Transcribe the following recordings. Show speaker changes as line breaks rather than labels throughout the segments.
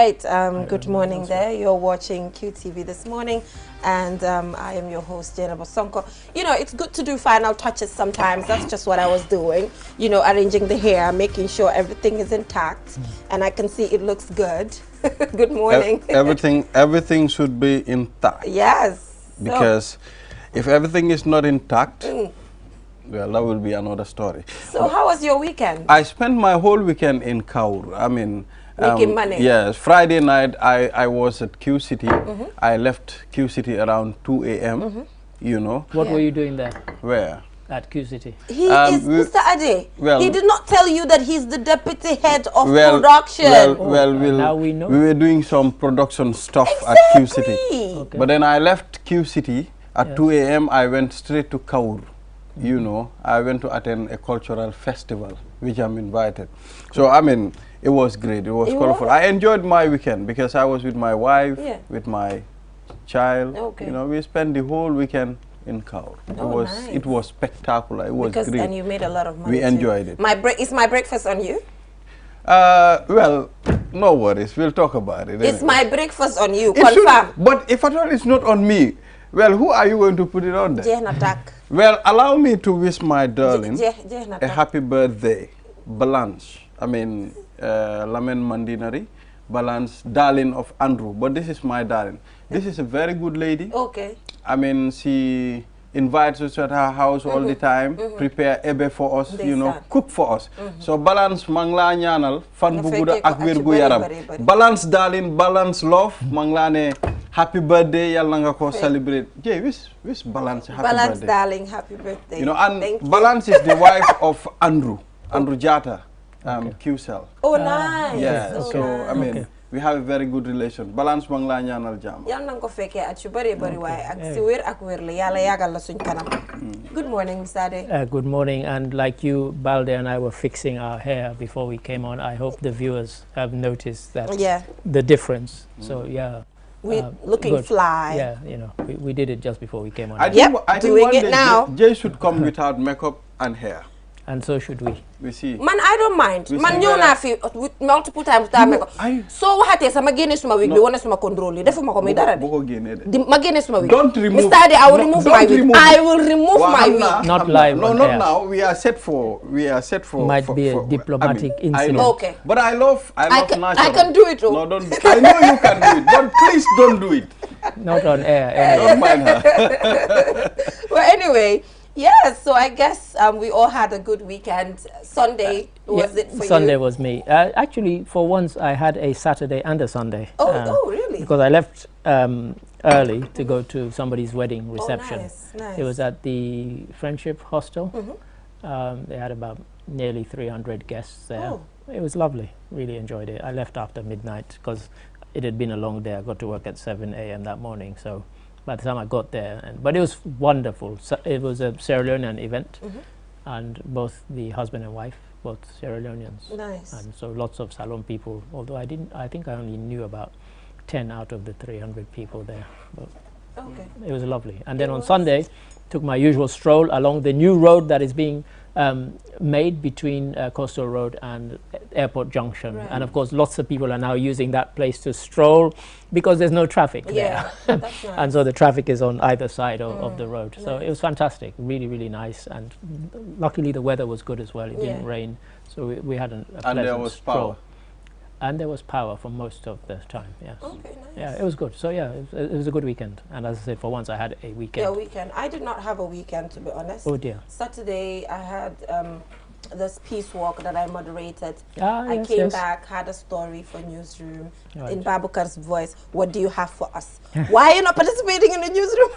right, good morning there. You're watching QTV this morning, and I am your host, Jenna Bosonko. You know, it's good to do final touches sometimes. That's just what I was doing. You know, arranging the hair, making sure everything is intact, and I can see it looks good. Good morning.
Everything should be intact.
Yes.
Because if everything is not intact, well, that will be another story.
So how was your weekend?
I spent my whole weekend in Kaur. I mean,
making money.
Yes, Friday night I was at Q City. I left Q City around 2 a.m. You know.
What were you doing there?
Where?
At Q City.
He is Mr. Ade.
Well,
he did not tell you that he's the deputy head of production.
Now we know.
We were doing some production stuff at Q City.
Okay.
But then I left Q City at 2 a.m. I went straight to Kaur. You know, I went to attend a cultural festival, which I'm invited. So, I mean, it was great. It was colorful. I enjoyed my weekend because I was with my wife, with my child.
Okay.
You know, we spent the whole weekend in Kaur. It was spectacular. It was great.
And you made a lot of money.
We enjoyed it.
Is my breakfast on you?
Well, no worries. We'll talk about it.
It's my breakfast on you. Confirm.
But if at all it's not on me, well, who are you going to put it on then? Well, allow me to wish my darling a happy birthday. Balance. I mean, Lamen Mandinari. Balance, darling of Andrew. But this is my darling. This is a very good lady.
Okay.
I mean, she invites us at her house all the time, prepare ebe for us, you know, cook for us. So balance mangla nyanal, fan buguda ak wirgu yaram. Balance darling, balance love, mangla ne happy birthday, yalla nga ko celebrate. Jay, wish balance happy birthday.
Balance darling, happy birthday.
You know, and balance is the wife of Andrew Jata, QCell.
Oh, nice.
Yeah, so I mean, we have a very good relation. Balance mangla nyanal jam.
Yal nang ko feke at you bari way ak si wer ak wer la yalla yagal la suñ kanam. Good morning, Mr. Ade.
Good morning, and like you, Balde and I were fixing our hair before we came on. I hope the viewers have noticed that the difference. So
we looking fly.
Yeah, you know, we did it just before we came on.
I think doing it now. Jay should come without makeup and hair.
And so should we.
We see.
Man, I don't mind. Man, you na fi multiple times without makeup. So what is sama gene suma wig? We want suma control. Defu ma komi dara. Ma gene suma wig.
Don't remove.
Mr. Ade, I will remove my wig. I will remove my wig.
Not live.
No, not now. We are set for.
Might be a diplomatic incident.
Okay.
But I love natural.
I can do it.
No, don't. I know you can do it, but please don't do it.
Not on air. Anyway.
Don't mind her.
Well, anyway. Yes, so I guess we all had a good weekend. Sunday was it for you?
Sunday was me. Actually, for once, I had a Saturday and a Sunday.
Oh, really?
Because I left early to go to somebody's wedding reception.
Oh, nice.
It was at the Friendship Hostel. They had about nearly 300 guests there.
Oh.
It was lovely. Really enjoyed it. I left after midnight because it had been a long day. I got to work at 7 a.m. that morning, so by the time I got there, but it was wonderful. So it was a Sierra Leonean event, and both the husband and wife, both Sierra Leoneans.
Nice.
And so lots of Salon people, although I think I only knew about 10 out of the 300 people there. But it was lovely. And then on Sunday, took my usual stroll along the new road that is being made between Coastal Road and Airport Junction. And of course, lots of people are now using that place to stroll because there's no traffic there.
That's nice.
And so the traffic is on either side of the road. So it was fantastic, really, really nice. And luckily the weather was good as well. It didn't rain. So we had a pleasant
And there was
stroll.
power.
And there was power for most of the time, yes.
Okay, nice.
Yeah, it was good. So yeah, it was a good weekend. And as I said, for once I had a weekend.
Yeah, weekend. I did not have a weekend, to be honest.
Oh dear.
Saturday, I had this peace walk that I moderated. I
yes,
came back, had a story for Newsroom in Babukar's voice. What do you have for us? Why are you not participating in the Newsroom?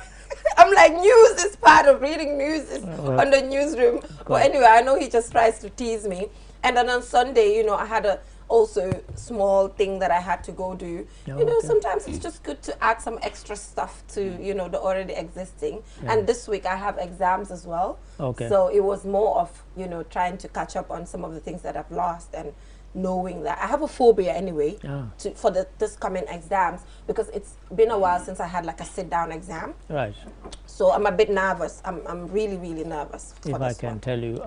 I'm like, news is part of reading news on the Newsroom. But anyway, I know he just tries to tease me. And then on Sunday, you know, I had also small thing that I had to go do. You know, sometimes it's just good to add some extra stuff to, you know, the already existing. And this week I have exams as well. So it was more of, you know, trying to catch up on some of the things that I've lost and knowing that I have a phobia anyway for this coming exams, because it's been a while since I had like a sit-down exam.
Right.
So I'm a bit nervous. I'm really, really nervous.
If I can tell you,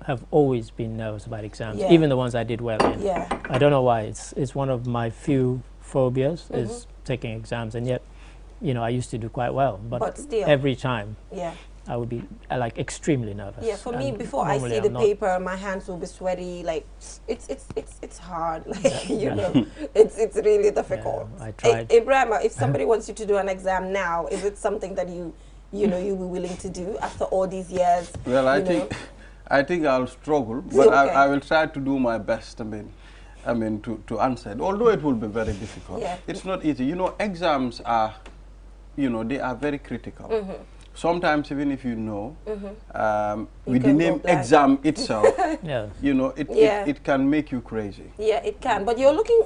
have always been nervous about exams, even the ones I did well in. I don't know why. It's one of my few phobias is taking exams, and yet, you know, I used to do quite well, but still, every time, I would be like extremely nervous.
Yeah, for me, before I see the paper, my hands will be sweaty. Like it's hard. Like you know, it's really difficult.
I tried.
Ibrahim, if somebody wants you to do an exam now, is it something that you know you'll be willing to do after all these years?
Well, I think I'll struggle, but I will try to do my best. I mean to answer it, although it will be very difficult. It's not easy. You know, exams are, you know, they are very critical. Sometimes even if you know, with the name exam itself, you know, it can make you crazy. Yeah,
it can. But you're looking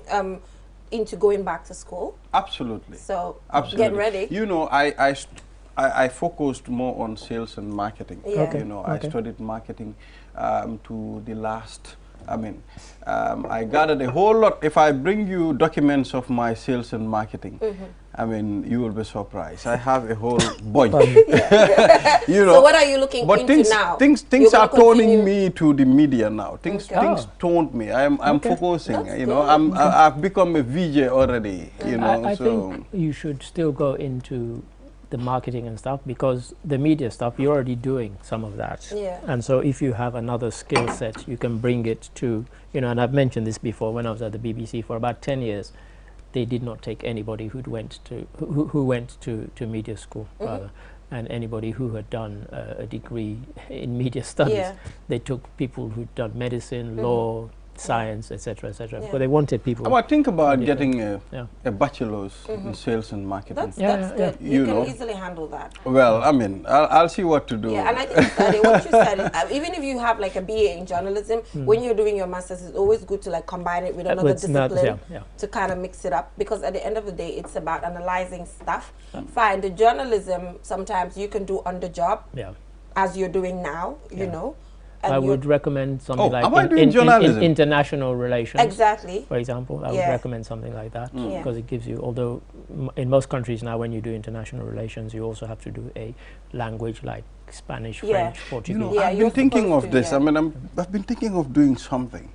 into going back to school?
Absolutely.
So get ready.
You know, I focused more on sales and marketing. You know, I studied marketing to the last. I mean, I gathered a whole lot. If I bring you documents of my sales and marketing, I mean, you will be surprised. I have a whole bunch. You know.
So what are you looking into now?
Things are turning me to the media now. Things toned me. I'm focusing. You know, I've become a VJ already. You know,
I think you should still go into the marketing and stuff, because the media stuff, you're already doing some of that. And so if you have another skill set, you can bring it to, you know, and I've mentioned this before, when I was at the BBC for about 10 years, they did not take anybody who went to media school, rather, and anybody who had done a degree in media studies. They took people who'd done medicine, law, science, etc., etc. But they wanted people.
I think about getting a bachelor's in sales and marketing.
That's good. You can easily handle that.
Well, I mean, I'll see what to do.
Yeah, and I think what you said, even if you have like a BA in journalism, when you're doing your master's, it's always good to like combine it with another discipline to kind of mix it up, because at the end of the day, it's about analyzing stuff. Fine, the journalism, sometimes you can do on the job as you're doing now, you know.
I would recommend something like international relations.
Exactly.
For example, I would recommend something like that, because it gives you, although in most countries now when you do international relations, you also have to do a language like Spanish, French, Portuguese.
You know, I've been thinking of this. I mean, I've been thinking of doing something.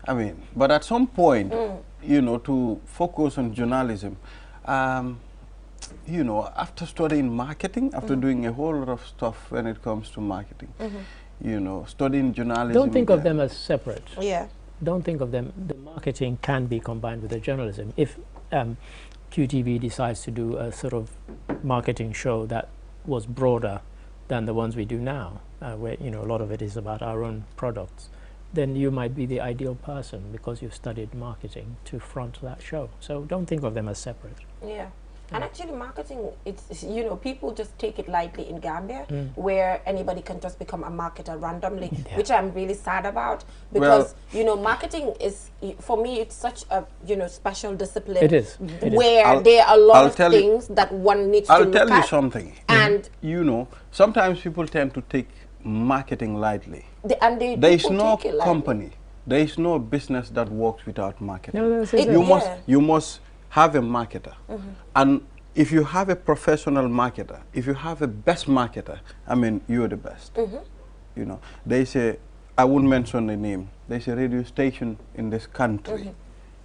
I mean, but at some point, you know, to focus on journalism, you know, after studying marketing, after doing a whole lot of stuff when it comes to marketing, you know, studying journalism.
Don't think of them as separate. Don't think of them. The marketing can be combined with the journalism. If QTV decides to do a sort of marketing show that was broader than the ones we do now, where, you know, a lot of it is about our own products, then you might be the ideal person, because you've studied marketing, to front that show. So don't think of them as separate.
And actually marketing, it's, you know, people just take it lightly in Gambia, where anybody can just become a marketer randomly, which I'm really sad about, because, you know, marketing is, for me, it's such a, you know, special discipline.
It is.
Where there are a lot of things that one needs to look at.
I'll tell you something. And, you know, sometimes people tend to take marketing lightly. There is no company, there is no business that works without marketing. You must have a marketer, and if you have a professional marketer, if you have a best marketer, I mean, you're the best. You know, they say, I wouldn't mention the name, there's a radio station in this country.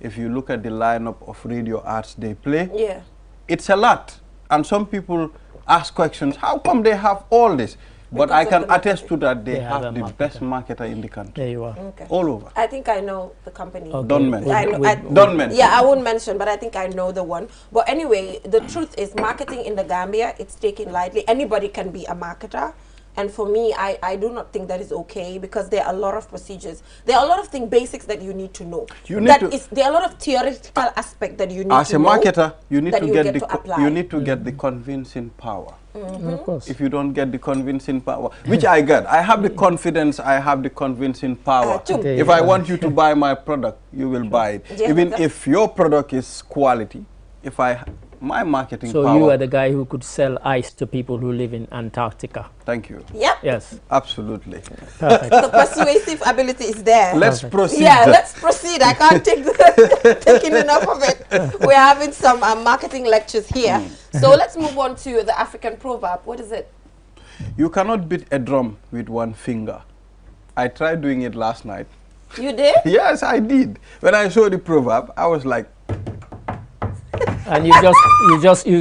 If you look at the lineup of radio ads they play, it's a lot. And some people ask questions, how come they have all this? But I can attest to that they have the best marketer in the country.
There you are.
All over.
I think I know the company.
Don't mention. Don't mention.
Yeah, I won't mention, but I think I know the one. But anyway, the truth is, marketing in the Gambia, it's taken lightly. Anybody can be a marketer. And for me, I do not think that is okay, because there are a lot of procedures. There are a lot of basics that you need to know. There are a lot of theoretical aspects that you need to know.
As a marketer, you need to get the convincing power.
Of course.
If you don't get the convincing power, which I get, I have the confidence, I have the convincing power. If I want you to buy my product, you will buy it. Even if your product is quality, if my marketing power.
So you are the guy who could sell ice to people who live in Antarctica.
Thank you.
Yep.
Yes.
Absolutely.
Perfect.
The persuasive ability is there.
Let's proceed.
Yeah, let's proceed. I can't take taking enough of it. We're having some marketing lectures here. So let's move on to the African proverb. What is it?
You cannot beat a drum with one finger. I tried doing it last night.
You did?
Yes, I did. When I saw the proverb, I was like.
And you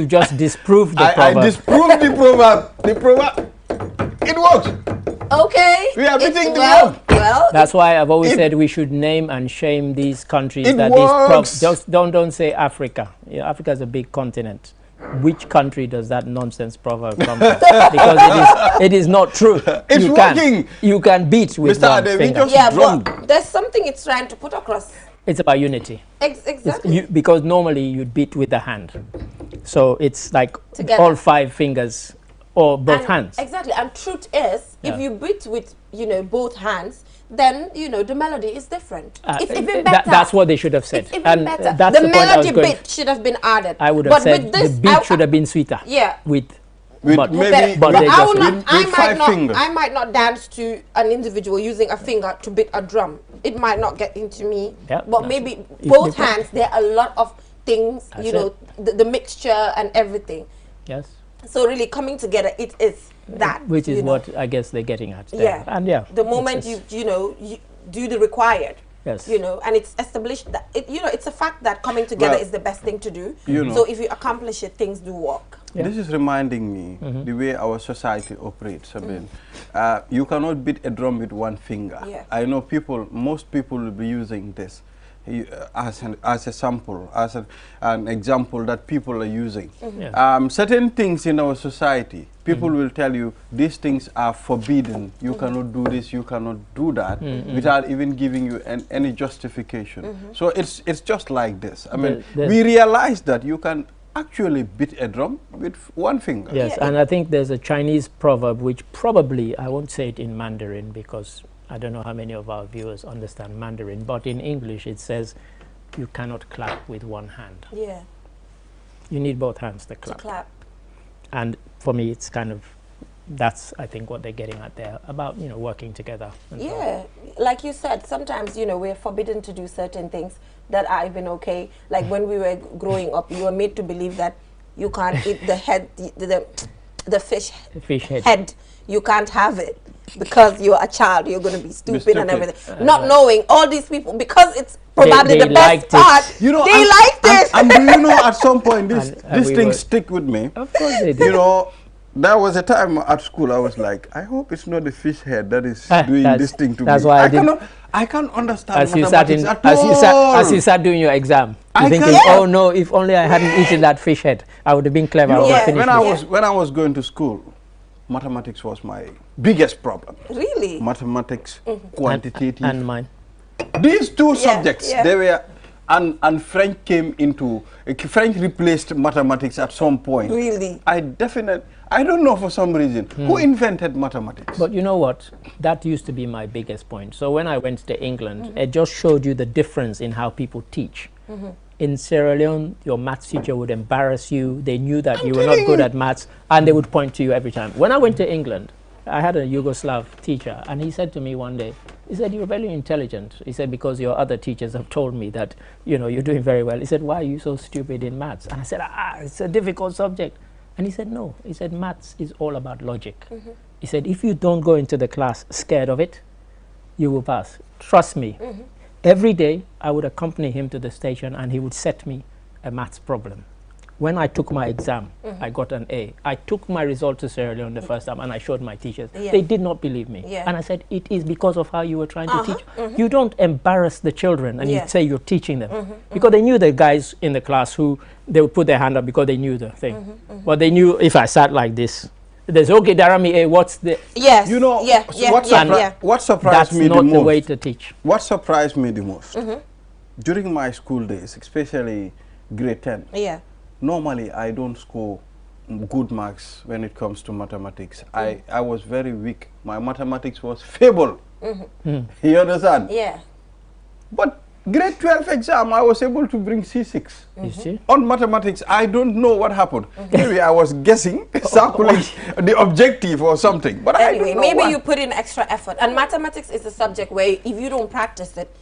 just disproved the proverb.
I disproved the proverb. The proverb, it works.
Okay.
We are beating the
well,
world.
well.
That's why I've always said we should name and shame these countries.
It
that
works.
Just don't say Africa. Yeah, Africa is a big continent. Which country does that nonsense proverb come from? Because it is not true.
It's working.
You can beat with
Mr.
one
Ade,
finger.
we just drummed.
But there's something it's trying to put across.
It's about unity.
Exactly.
Because normally you'd beat with the hand. So it's like
Together.
all 5 fingers or both hands.
Exactly. And truth is, if you beat with, both hands, then, the melody is different. It's even better.
That's what they should have said.
It's even better.
That's
the
the point I was
melody
going.
bit should have been added.
I would have said the beat should have been sweeter.
Yeah.
But
maybe
they
I,
just
will
with 5 fingers.
I might not dance to an individual using a finger to beat a drum. It might not get into me.
Yeah,
but maybe both hands, there are a lot of things, the mixture and everything.
Yes.
So really coming together, it is that.
Which is what I guess they're getting at there.
Yeah.
And yeah.
The moment you do the required.
Yes.
And it's established that it's a fact that coming together is the best thing to do. So if you accomplish it, things do work.
Yeah. This is reminding me the way our society operates. I mean, you cannot beat a drum with one finger.
Yeah.
I know most people will be using this as a sample, as an example that people are using.
Yeah.
Certain things in our society, people will tell you these things are forbidden. You cannot do this, you cannot do that, without even giving you any justification. So it's just like this. I mean, we realize that you can actually beat a drum with one finger.
Yes, and I think there's a Chinese proverb which probably, I won't say it in Mandarin because I don't know how many of our viewers understand Mandarin, but in English it says you cannot clap with one hand.
Yeah.
You need both hands to clap.
To clap.
And for me it's kind of, that's I think what they're getting at there about, working together. And
yeah, like you said, sometimes, we're forbidden to do certain things that are even okay. Like when we were growing up, you were made to believe that you can't eat the head, the fish head. You can't have it because you're a child. You're going to be stupid and everything. Not knowing all these people, because it's probably the best part. They liked it.
And do you know, at some point, this thing stick with me.
Of course they did.
There was a time at school I was like, I hope it's not the fish head that is doing this thing to me.
That's why
I can't understand
as
mathematics at
all. As you sat doing your exam, you're thinking, oh no, if only I hadn't eaten that fish head, I would have been clever.
When I was going to school, mathematics was my biggest problem.
Really?
Mathematics, quantitative.
And mine.
These two subjects, they were, and French French replaced mathematics at some point.
Really?
I don't know for some reason who invented mathematics.
But you know what? That used to be my biggest point. So when I went to England, it just showed you the difference in how people teach. In Sierra Leone, your maths teacher would embarrass you. They knew that you were not good at maths, and they would point to you every time. When I went to England, I had a Yugoslav teacher, and he said to me one day, he said, "You're very intelligent." He said, "Because your other teachers have told me that, you're doing very well." He said, "Why are you so stupid in maths?" And I said, "It's a difficult subject." And he said, "No." He said, "Maths is all about logic." He said, "If you don't go into the class scared of it, you will pass. Trust me." Every day, I would accompany him to the station, and he would set me a maths problem. When I took my exam, I got an A. I took my result to Sierra Leone the first time, and I showed my teachers. They did not believe me. And I said, "It is because of how you were trying to teach." You don't embarrass the children and you say you're teaching them. Because they knew the guys in the class who they would put their hand up because they knew the thing. But they knew if I sat like this, there's okay, Darami A, what's the...
Yes.
What surprised me the most...
That's not the way to teach.
What surprised me the most, during my school days, especially grade 10, normally I don't score good marks when it comes to mathematics. I was very weak. My mathematics was feeble. You understand?
Yeah.
But grade 12 exam, I was able to bring C6.
You see?
On mathematics, I don't know what happened. Maybe I was guessing, circling the objective or something. But
anyway, maybe you put in extra effort. And mathematics is a subject where if you don't practice it,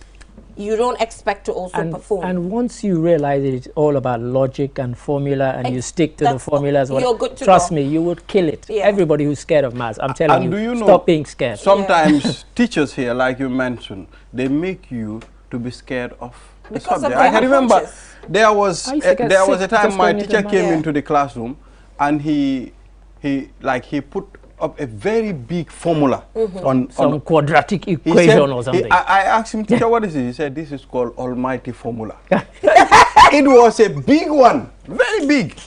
you don't expect to also perform.
And once you realize it's all about logic and formula, and you stick to the formulas,
you're good to
trust me, you would kill it.
Yeah.
Everybody who's scared of maths, I'm telling you, stop being scared.
Sometimes teachers here, like you mentioned, they make you to be scared of the subject.
I can
remember there was a time my teacher came into the classroom, and he put up a very big formula on
some quadratic equation or something.
I asked him, teacher, what is it? He said, this is called almighty formula. It was a big one, very big.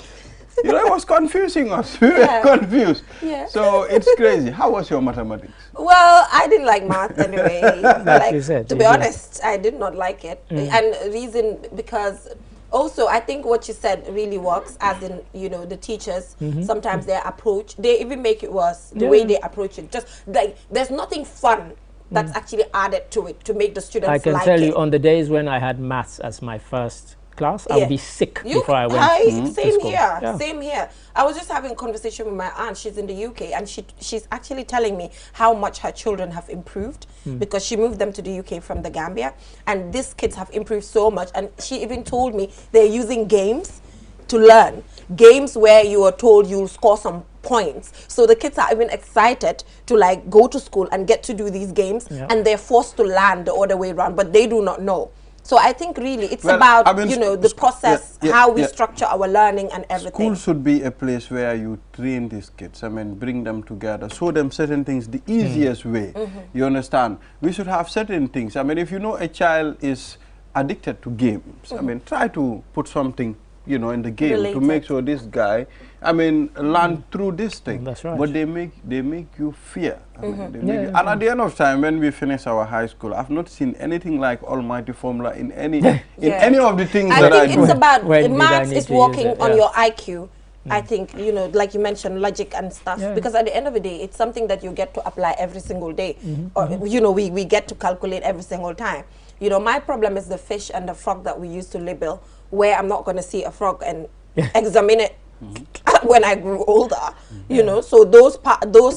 You know, it was confusing us. We were confused. Yeah. So it's crazy. How was your mathematics?
Well, I didn't like math anyway.
To
be honest, I did not like it. And reason because also I think what you said really works, as in, you know, the teachers, sometimes their approach, they even make it worse, the way they approach it. Just like, there's nothing fun that's actually added to it to make the students like it.
I can tell you, on the days when I had maths as my first class, I would be sick before I went to
same
school.
Here, same here. I was just having a conversation with my aunt. She's in the UK, and she's actually telling me how much her children have improved because she moved them to the UK from the Gambia, and these kids have improved so much. And she even told me they're using games to learn, games where you are told you'll score some points. So the kids are even excited to like go to school and get to do these games, and they're forced to learn the other way around, but they do not know. So I think really it's about, you know, the process, how we structure our learning and everything.
School should be a place where you train these kids, I mean, bring them together, show them certain things the easiest way, you understand? We should have certain things. I mean, if you know a child is addicted to games, I mean, try to put something, you know, in the game to make sure this guy, I mean, learn through this thing.
That's right.
But they make you fear. I mean, they make you, and at the end of time, when we finish our high school, I've not seen anything like almighty formula in any any of the things that I do.
I think it's about maths is working on your IQ. I think, you know, like you mentioned, logic and stuff, because at the end of the day, it's something that you get to apply every single day. Or, you know, we get to calculate every single time. You know, my problem is the fish and the frog that we used to label, where I'm not going to see a frog and examine it when I grew older, you know. So those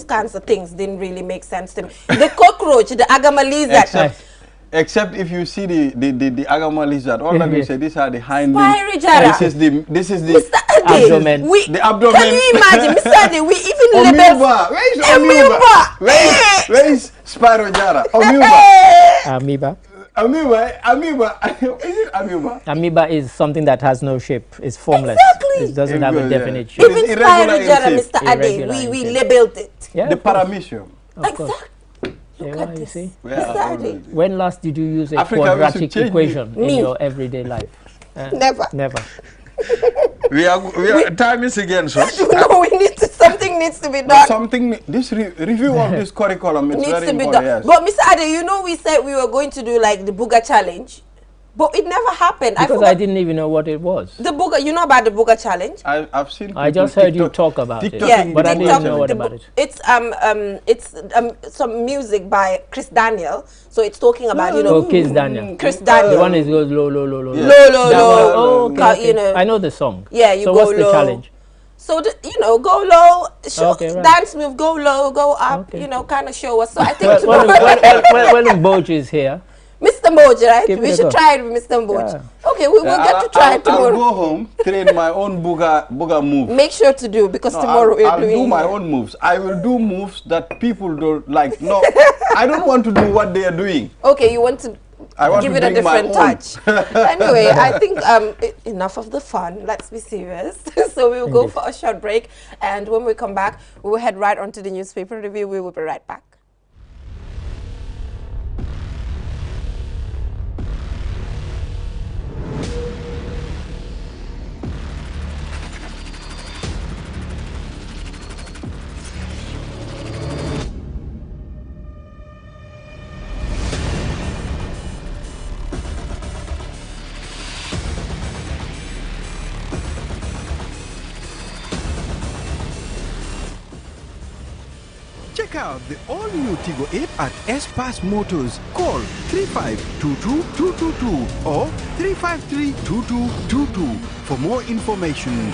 kinds of things didn't really make sense to me. The cockroach, the agama lizard.
Except if you see the agama lizard, all that you say, these are the hind
legs.
This is the
abdomen.
The abdomen.
Can you imagine, Mr. Ade, we even
label. Where is amoeba? Where is Spirojara?
Amoeba.
Amoeba. Is it amoeba?
Amoeba is something that has no shape. It's formless.
Exactly.
It doesn't have a definite shape.
Even Spirojara, Mr. Ade, we labeled it.
Yeah,
the paramecium.
Exactly.
Look at this. See?
When
last did you use a quadratic equation in your everyday life?
Never.
Never.
we are time is again, so
no, we need to, something needs to be done.
This review of this curriculum is
needs
very
to be
important.
done. But Mr. Ade, you know, we said we were going to do like the Booger challenge, but it never happened.
Because I didn't even know what it was.
The Booger, you know about the Booger challenge?
I've seen.
I just heard you talk about it.
Yeah,
but I didn't know what about it.
It's some music by Chris Daniel. So it's talking about, you know,
Chris Daniel.
Chris Daniel.
The one is goes low, low, low, low.
Yeah. Low, low.
Oh, okay.
You know.
I know the song.
Yeah, you
so
go
what's
low.
the challenge?
So, you know, go low, show, dance move, go low, go up, you know, kind of show us. So I think
when Mboj is here,
Mr. Mboj, right? We should try it with Mr. Mboj. Yeah. Okay, we will get to try it tomorrow.
I'll go home, train my own booger move.
Make sure to do, because tomorrow we're doing.
I'll do my own moves. I will do moves that people don't like. No, I don't want to do what they are doing.
Okay, you want to give it a different touch. Anyway, I think enough of the fun. Let's be serious. So we will go for a short break, and when we come back, we will head right on to the newspaper review. We will be right back.
Check out the all-new Tigo 8 at S-Pass Motors. Call 3522-222 or 353-2222 for more information.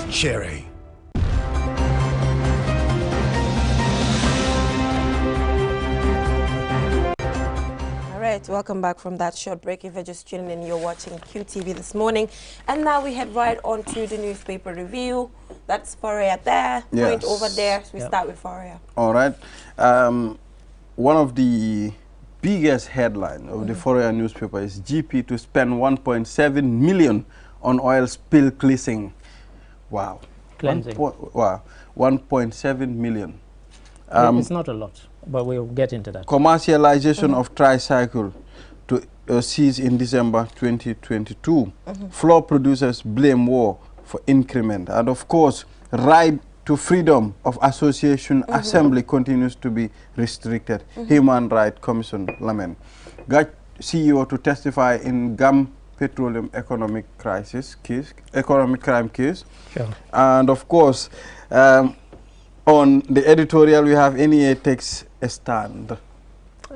Cherry.
right, welcome back from that short break. If you're just tuning in, you're watching QTV this morning. And now we head right on to the newspaper review. That's Foria there, point over there. So we start with Foria.
All right. One of the biggest headlines of the Foria newspaper is GP to spend 1.7 million on oil spill cleansing. Wow.
Cleansing.
Wow. 1.7 million.
It's not a lot, but we'll get into that.
Commercialization of tricycle to cease in December 2022. Flour producers blame war for increment. And of course, right to freedom of association assembly continues to be restricted. Human Rights Commission lament. Got CEO to testify in GAM petroleum economic crime case.
Sure.
And of course, on the editorial, we have NEA takes a stand.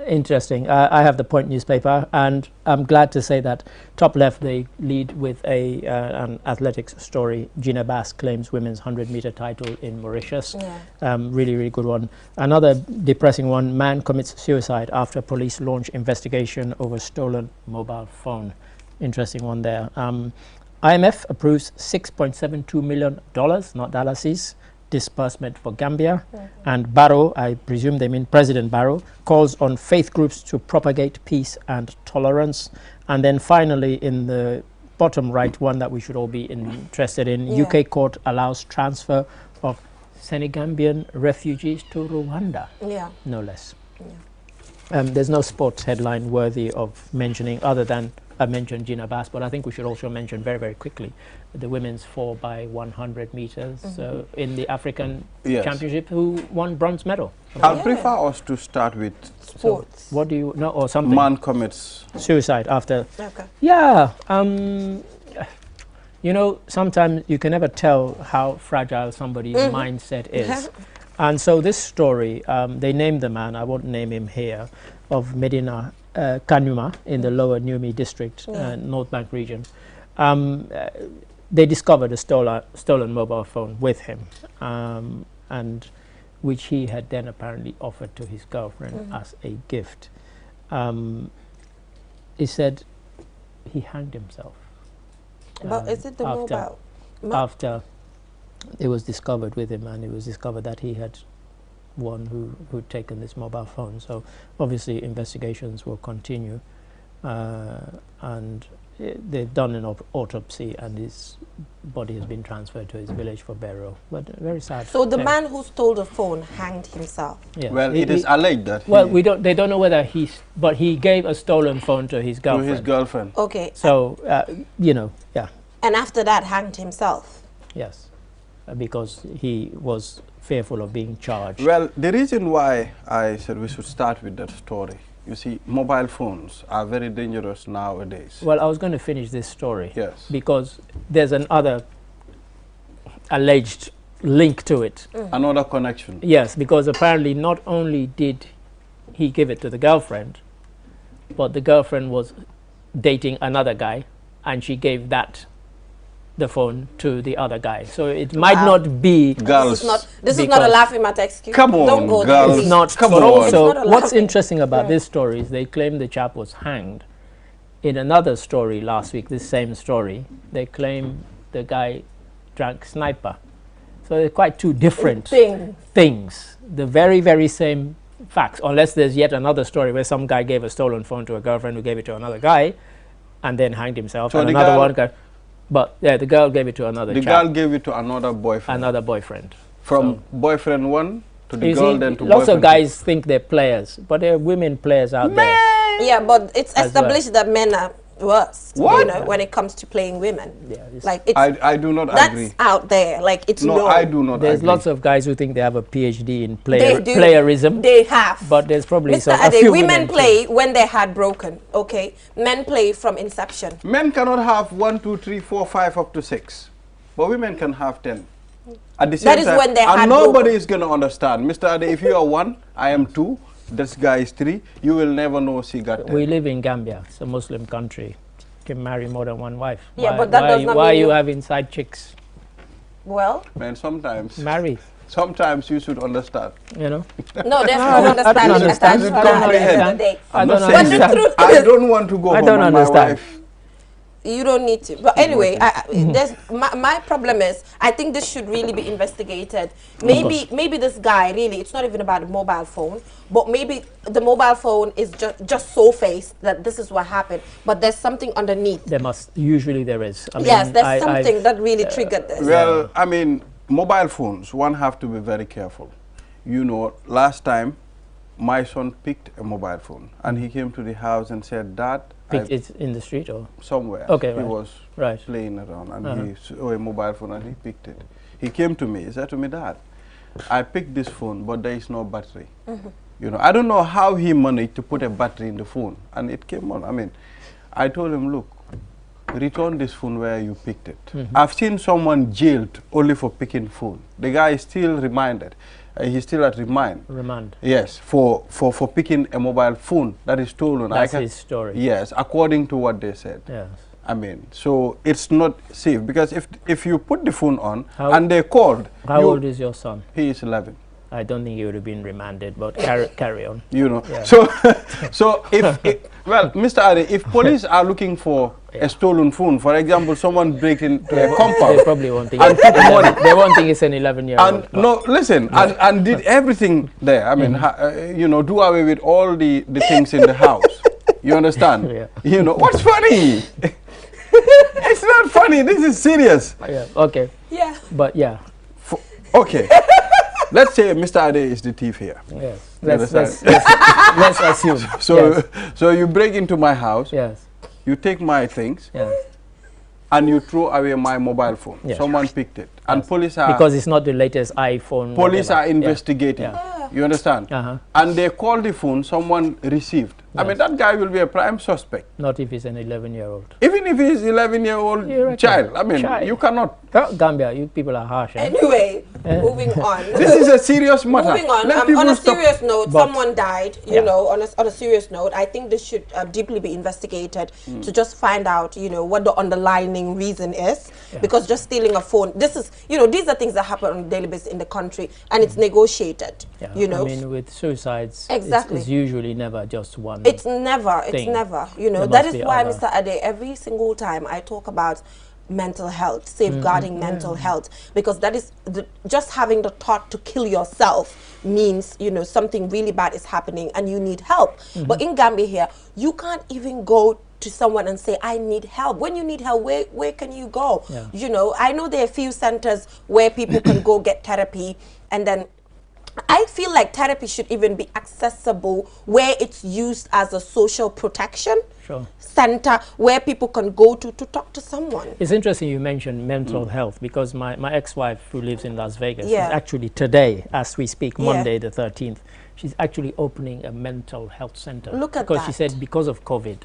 Interesting. I have the Point newspaper, and I'm glad to say that top left, they lead with an athletics story. Gina Bass claims women's 100-meter title in Mauritius. Really, really good one. Another depressing one, man commits suicide after police launch investigation over stolen mobile phone. Interesting one there. IMF approves $6.72 million, not dollars, disbursement for Gambia. And Barrow, I presume they mean President Barrow, calls on faith groups to propagate peace and tolerance. And then finally, in the bottom right one that we should all be interested in, UK court allows transfer of Senegambian refugees to Rwanda, no less. There's no sports headline worthy of mentioning other than I mentioned Gina Bass, but I think we should also mention very, very quickly the women's 4x100 meters in the African Championship, who won bronze medal.
I'll prefer us to start with
sports.
So what do you know, or something?
Man commits
suicide after.
Okay.
Yeah. You know, sometimes you can never tell how fragile somebody's mindset is. And so this story, they named the man, I won't name him here, of Medina Kanuma in the lower Niumi district, North Bank region. They discovered a stolen mobile phone with him, and which he had then apparently offered to his girlfriend as a gift. He said he hanged himself.
But is it the mobile?
After it was discovered with him, and it was discovered that he had one who'd taken this mobile phone. So obviously investigations will continue, and they've done an autopsy, and his body has been transferred to his village for burial. But very sad.
So the man who stole the phone hanged himself?
Yeah.
Well, it is alleged that
they don't know whether but he gave a stolen phone to his girlfriend.
To his girlfriend.
Okay.
So, you know,
And after that, hanged himself?
Yes, because he was fearful of being charged.
Well, the reason why I said we should start with that story, you see, mobile phones are very dangerous nowadays.
Well, I was going to finish this story.
Yes.
Because there's another alleged link to it.
Another connection.
Yes, because apparently not only did he give it to the girlfriend, but the girlfriend was dating another guy, and she gave the phone to the other guy. So it might not be
girls.
This is not a laughing matter excuse.
Come on,
don't go
girls.
there.
It's not.
Come
But
on.
also, what's interesting about this story is they claim the chap was hanged. In another story last week, this same story, they claim the guy drank sniper. So they're quite two different things. The very, very same facts, unless there's yet another story where some guy gave a stolen phone to a girlfriend who gave it to another guy and then hanged himself.
So
and another one guy. But yeah, the girl gave it to another chap.
The girl gave it to another boyfriend.
Another boyfriend.
From boyfriend one to the girl, then to
lots
boyfriend
of guys think they're players, but there are women players out there.
Yeah, but it's established that men are worse,
What?
you know, when it comes to playing women.
Yeah,
like it's,
I do not
that's
agree.
out there. Like it's
No, I do not
There's
agree.
lots of guys who think they have a PhD in
They do.
playerism.
They have.
But there's probably
Mr.
a
Ade,
few
women
too.
play when they're heartbroken, okay? Men play from inception.
Men cannot have 1, 2, 3, 4, 5 up to 6. But women can have 10. At the same
That is
time,
when they're
and
heartbroken.
nobody is going to understand. Mr. Ade, if you are 1, I am 2, this guy is 3, you will never know she got 10.
We live in Gambia. It's a Muslim country. You can marry more than one wife.
Yeah, but that does not
why
mean
you
you-
having side chicks?
Well,
Man, sometimes.
Marry.
sometimes you should understand.
You know?
No, there's no understanding attached to that.
I don't want to go home.
I don't understand.
You don't need to. But anyway, there's my problem is, I think this should really be investigated. Maybe this guy really, it's not even about a mobile phone, but maybe the mobile phone is just so faced that this is what happened. But there's something underneath.
Usually there is. I mean,
yes, there's something that really triggered this.
Well, I mean, mobile phones, one have to be very careful. You know, last time my son picked a mobile phone and he came to the house and said, "Dad,"
picked it in the street or
somewhere.
Okay,
he was playing around and he saw a mobile phone and he picked it. He came to me. He said to me, "Dad, I picked this phone, but there is no battery." You know, I don't know how he managed to put a battery in the phone, and it came on. I mean, I told him, "Look, return this phone where you picked it." I've seen someone jailed only for picking phone. The guy is still reminded. He's still at remand. Yes, for picking a mobile phone that is stolen.
That's his story.
Yes, according to what they said.
Yes.
I mean, so it's not safe, because if you put the phone on and they called.
How old is your son?
He is 11.
I don't think he would have been remanded, but carry on.
You know, so well, Mr. Ade, if police are looking for a stolen phone, for example, someone breaks into a compound,
they probably won't think they won't think it's an 11-year-old.
And no, listen, and did everything there. I mean, you know, do away with all the things in the house. You understand? You know, what's funny? It's not funny. This is serious.
Yeah. Okay.
Yeah.
But yeah.
Okay. Let's say Mr. Ade is the thief here.
Yes. Let's assume.
So you break into my house.
Yes.
You take my things.
Yes.
And you throw away my mobile phone.
Yes.
Someone picked it. And police are...
Because it's not the latest iPhone.
Police are investigating. You understand? And they call the phone, someone received. I mean, that guy will be a prime suspect.
Not if he's an 11-year-old.
Even if he's 11-year-old child. I mean, you cannot...
Gambia, you people are harsh.
Anyway, moving on.
This is a serious matter.
Moving on. On a serious note, someone died, you know, on a serious note. I think this should deeply be investigated to just find out, you know, what the underlying reason is. Because just stealing a phone, this is, you know, these are things that happen on a daily basis in the country, and it's negotiated, you know.
I mean, with suicides,
exactly.
it's usually never just one
It's never, you know. That is why, Mr. Ade, every single time I talk about mental health, safeguarding mental health, because that is, just having the thought to kill yourself means, you know, something really bad is happening and you need help. But in Gambia here, you can't even go to someone and say, I need help. When you need help, where can you go? You know, I know there are a few centers where people can go get therapy, and then I feel like therapy should even be accessible where it's used as a social protection center where people can go to talk to someone.
It's interesting you mentioned mental health, because my ex-wife, who lives in Las Vegas, is actually today, as we speak, Monday the 13th, she's actually opening a mental health center.
Look at
because she said because of COVID,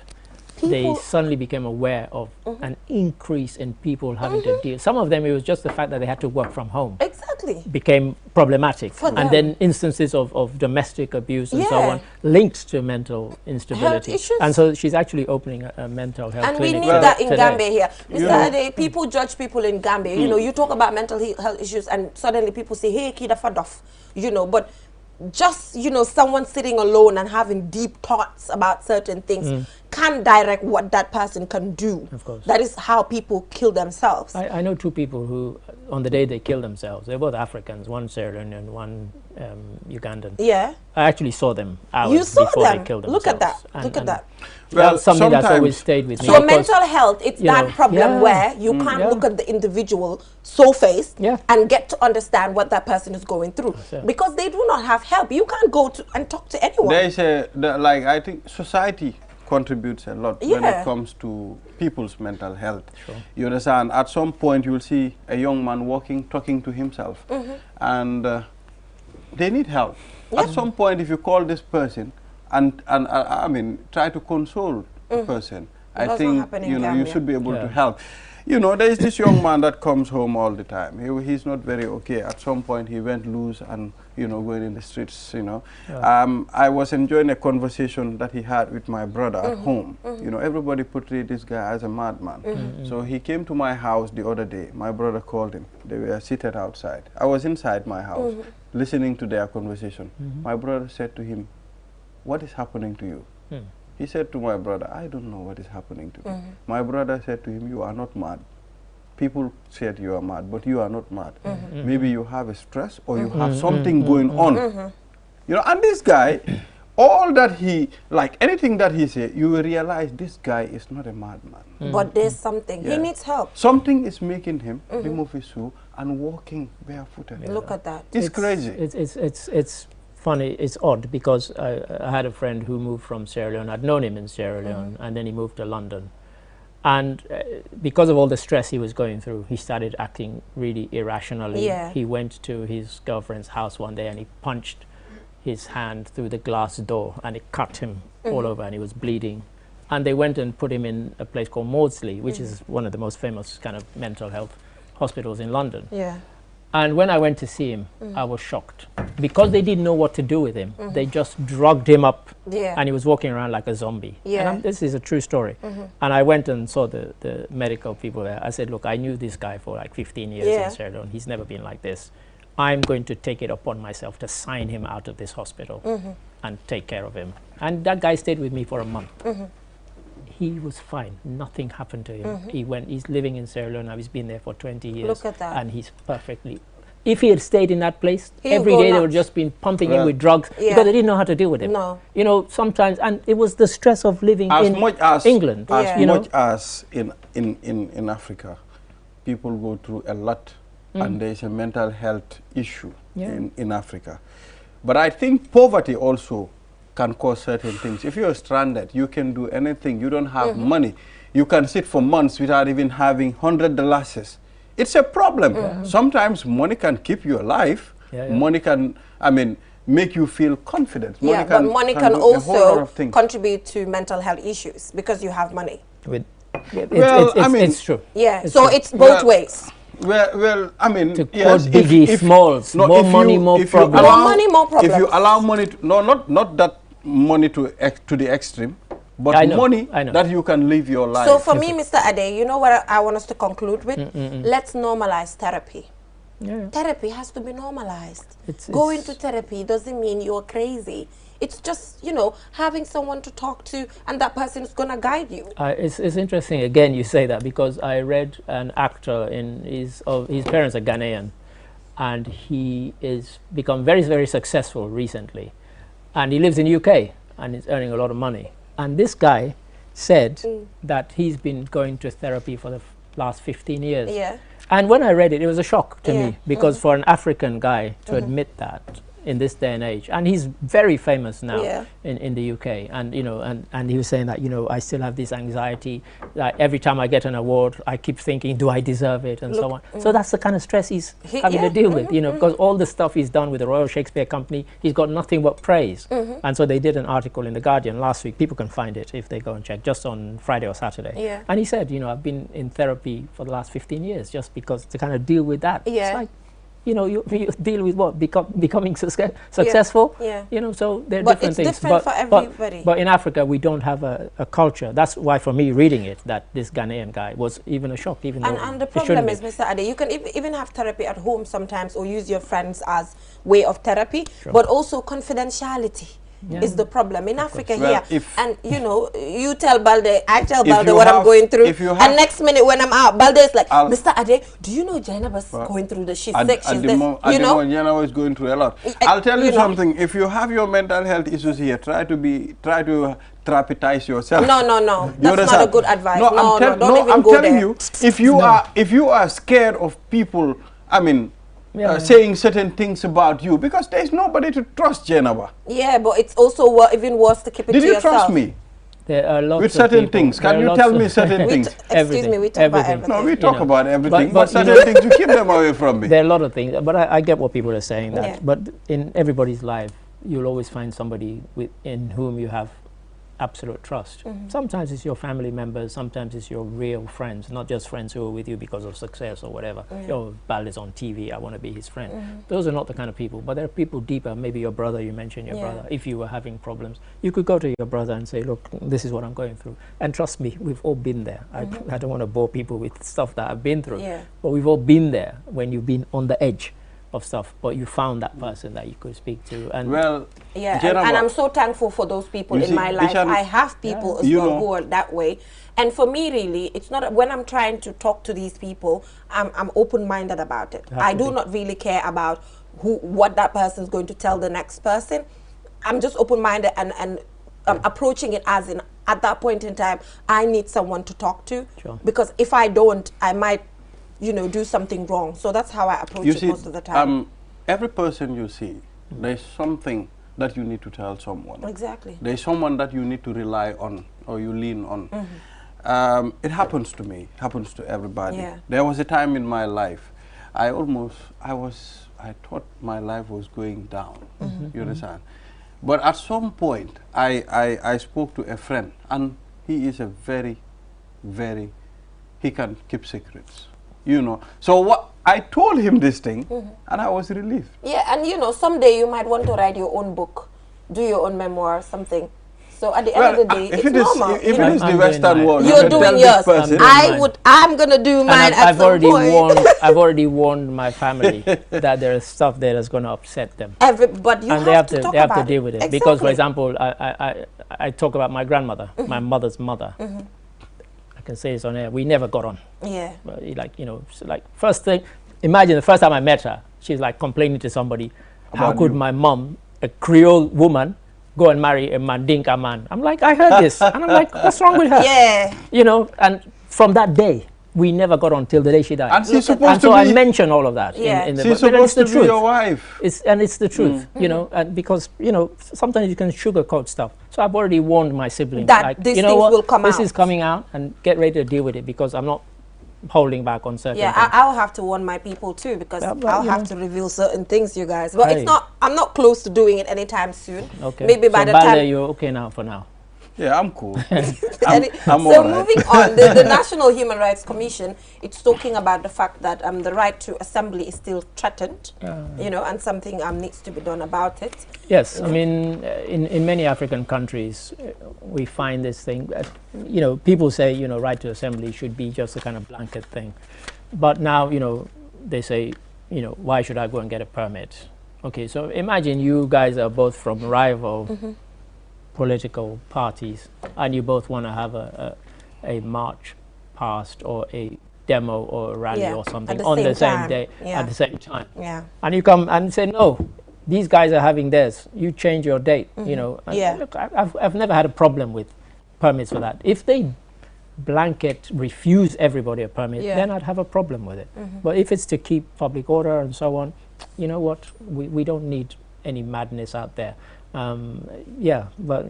they suddenly became aware of an increase in people having to deal. Some of them, it was just the fact that they had to work from home.
Exactly.
Became problematic.
For them.
And then instances of domestic abuse and so on linked to mental instability. And so she's actually opening a mental health clinic.
And we need that in Gambia here. Mr. Ade, people judge people in Gambia. You know, you talk about mental health issues and suddenly people say, hey, kida fadof. You know, but just, you know, someone sitting alone and having deep thoughts about certain things can direct what that person can do.
Of course.
That is how people kill themselves.
I know two people who, on the day they killed themselves, they're both Africans, one Sierra Leonean and one Ugandan.
Yeah.
I actually saw them hours before they killed themselves.
Look at that. Look at that.
Well, that's something that's always stayed with me.
So mental health, it's that problem where you can't look at the individual so-faced and get to understand what that person is going through. Because they do not have help. You can't go to and talk to anyone.
There is like, I think society contributes a lot when it comes to people's mental health. You understand? At some point, you will see a young man walking, talking to himself, and they need help. At some point, if you call this person and I mean, try to console the person, I think, you know, you should be able to help. You know, there is this young man that comes home all the time. He's not very okay. At some point, he went loose and you know, going in the streets, you know. I was enjoying a conversation that he had with my brother at home. You know, everybody portrayed this guy as a madman. So he came to my house the other day. My brother called him. They were seated outside. I was inside my house listening to their conversation. My brother said to him, "What is happening to you?" He said to my brother, "I don't know what is happening to me." My brother said to him, "You are not mad. People said you are mad, but you are not mad. Maybe you have a stress or you have something going on." You know, and this guy, all that he, like anything that he said, you will realize this guy is not a madman.
But there's something. He needs help.
Something is making him remove his shoe and walking barefooted.
Look at that.
It's crazy.
It's funny. It's odd because I had a friend who moved from Sierra Leone. I'd known him in Sierra Leone, and then he moved to London. And because of all the stress he was going through, he started acting really irrationally. He went to his girlfriend's house one day and he punched his hand through the glass door and it cut him all over and he was bleeding. And they went and put him in a place called Maudsley, which is one of the most famous kind of mental health hospitals in London. And when I went to see him, I was shocked. Because they didn't know what to do with him, they just drugged him up and he was walking around like a zombie. And this is a true story. And I went and saw the medical people there. I said, "Look, I knew this guy for like 15 years in Sierra Leone. He's never been like this. I'm going to take it upon myself to sign him out of this hospital and take care of him." And that guy stayed with me for a month. He was fine. Nothing happened to him. He's living in Sierra Leone now. He's been there for 20 years.
Look at that.
And he's perfectly... If he had stayed in that place, every day they would just been pumping him with drugs because they didn't know how to deal with him. You know, sometimes, and it was the stress of living in England.
As much as in Africa, people go through a lot and there's a mental health issue in Africa. But I think poverty also can cause certain things. If you're stranded, you can do anything. You don't have money. You can sit for months without even having $100. It's a problem. Sometimes money can keep you alive. Money can, I mean, make you feel confident. Money
but money can also contribute to mental health issues because you have money.
It's true.
It's both ways.
Well, I mean,
to quote Biggie Smalls, more money, more problems.
More money, more problems.
If you allow money, not that money to the extreme, but money that you can live your life.
So for me, Mr. Ade, you know what I want us to conclude with? Let's normalize therapy. Therapy has to be normalized. Going to therapy doesn't mean you're crazy. It's just, you know, having someone to talk to and that person is going to guide you.
It's interesting, again, you say that because I read an actor his parents are Ghanaian and he is become very, very successful recently. And he lives in the UK and is earning a lot of money. And this guy said that he's been going to therapy for the last 15 years. And when I read it, it was a shock to me because for an African guy to admit that in this day and age, and he's very famous now in the UK, and you know, and he was saying that, you know, I still have this anxiety that every time I get an award I keep thinking, do I deserve it, and so on. So that's the kind of stress he's having to deal with, you know, because all the stuff he's done with the Royal Shakespeare Company, he's got nothing but praise. And so they did an article in The Guardian last week, people can find it if they go and check, just on Friday or Saturday. And he said, you know, I've been in therapy for the last 15 years just because to kind of deal with that. It's like, you know, you deal with what? Becoming successful? You know, so there are different things.
It's different for everybody.
But in Africa, we don't have a culture. That's why, for me, reading it, that this Ghanaian guy was even a shock. Even
and the problem is, Mr. Ade, you can even have therapy at home sometimes or use your friends as way of therapy, but also confidentiality. Is the problem in Africa here. And you know, you tell Balde, I tell Balde what I'm going through, and next minute when I'm out, Balde is like, Mr. Ade, do you know Jainaba's going through she's sick, she's this, you know?
Jainaba is going through a lot. I'll tell you something, if you have your mental health issues here, try to therapize yourself.
No, that's not a good advice. No, don't even
I'm
go
telling
there.
you, if you are scared of people, I mean, saying certain things about you, because there's nobody to trust, Jainaba.
Yeah, but it's also even worse to keep it to yourself.
Did you trust me?
There are lots
with certain things. Can you tell me certain things?
Excuse me, we talk about everything.
No, we talk about everything, but certain things, you keep them away from me.
There are a lot of things, but I get what people are saying. That, but in everybody's life, you'll always find somebody in whom you have absolute trust. Sometimes it's your family members, sometimes it's your real friends, not just friends who are with you because of success or whatever. Your Bal is on TV, I want to be his friend. Those are not the kind of people, but there are people deeper. Maybe your brother, you mentioned your brother. If you were having problems, you could go to your brother and say, look, this is what I'm going through. And trust me, we've all been there. I don't want to bore people with stuff that I've been through, but we've all been there when you've been on the edge of stuff, but you found that person that you could speak to. And
well,
and I'm so thankful for those people in my life. I have people as well who are that way. And for me, really, it's not when I'm trying to talk to these people, I'm open-minded about it. I do not really care about what that person is going to tell the next person. I'm just open-minded and approaching it as in, at that point in time, I need someone to talk to. Because if I don't, I might, you know, do something wrong. So that's how I approach it most of the time.
Every person you see, there's something that you need to tell someone.
Exactly.
There's someone that you need to rely on or you lean on. It happens to me, it happens to everybody. There was a time in my life, I thought my life was going down, you understand? But at some point, I spoke to a friend, and he is a he can keep secrets. You know, so what I told him this thing, and I was relieved.
Yeah, and you know, someday you might want to write your own book, do your own memoir, something. So at the end of the day, it's normal.
If it is the Western world,
you're doing yours. I'm gonna do mine at some point.
I've already warned my family that there is stuff there that's gonna upset them.
But you have to
they have to deal with it. Exactly. Because, for example, I talk about my grandmother, my mother's mother. Can say this on air, we never got on. Like, you know, like first thing, imagine the first time I met her, she's like complaining to somebody, how could my mom, a Creole woman, go and marry a Mandinka man? I'm like, I heard this, and I'm like, what's wrong with her? You know, and from that day, we never got on till the day she died.
And she's supposed to
be, I mention all of that in the
she's supposed to be your wife.
It's the truth, you know, and because, you know, sometimes you can sugarcoat stuff. So I've already warned my siblings
that
like,
these
you know
things
what,
will come
this
out.
is coming out, and get ready to deal with it, because I'm not holding back on certain things.
I'll have to warn my people too, because I'll have to reveal certain things, you guys. But it's not, I'm not close to doing it anytime soon. Maybe by the time
you're okay now for now.
Yeah, I'm cool.
I'm so moving on, the National Human Rights Commission, it's talking about the fact that the right to assembly is still threatened, you know, and something needs to be done about it.
Yes, I mean, in many African countries, we find this thing, you know, people say, you know, right to assembly should be just a kind of blanket thing. But now, you know, they say, you know, why should I go and get a permit? Okay, so imagine you guys are both from rival political parties, and you both want to have a march past or a demo or a rally or something on the same day at the same time. And you come and say, no, these guys are having theirs, you change your date, you know. And look, I've never had a problem with permits for that. If they blanket refuse everybody a permit, then I'd have a problem with it. But if it's to keep public order and so on, you know what, we don't need any madness out there. But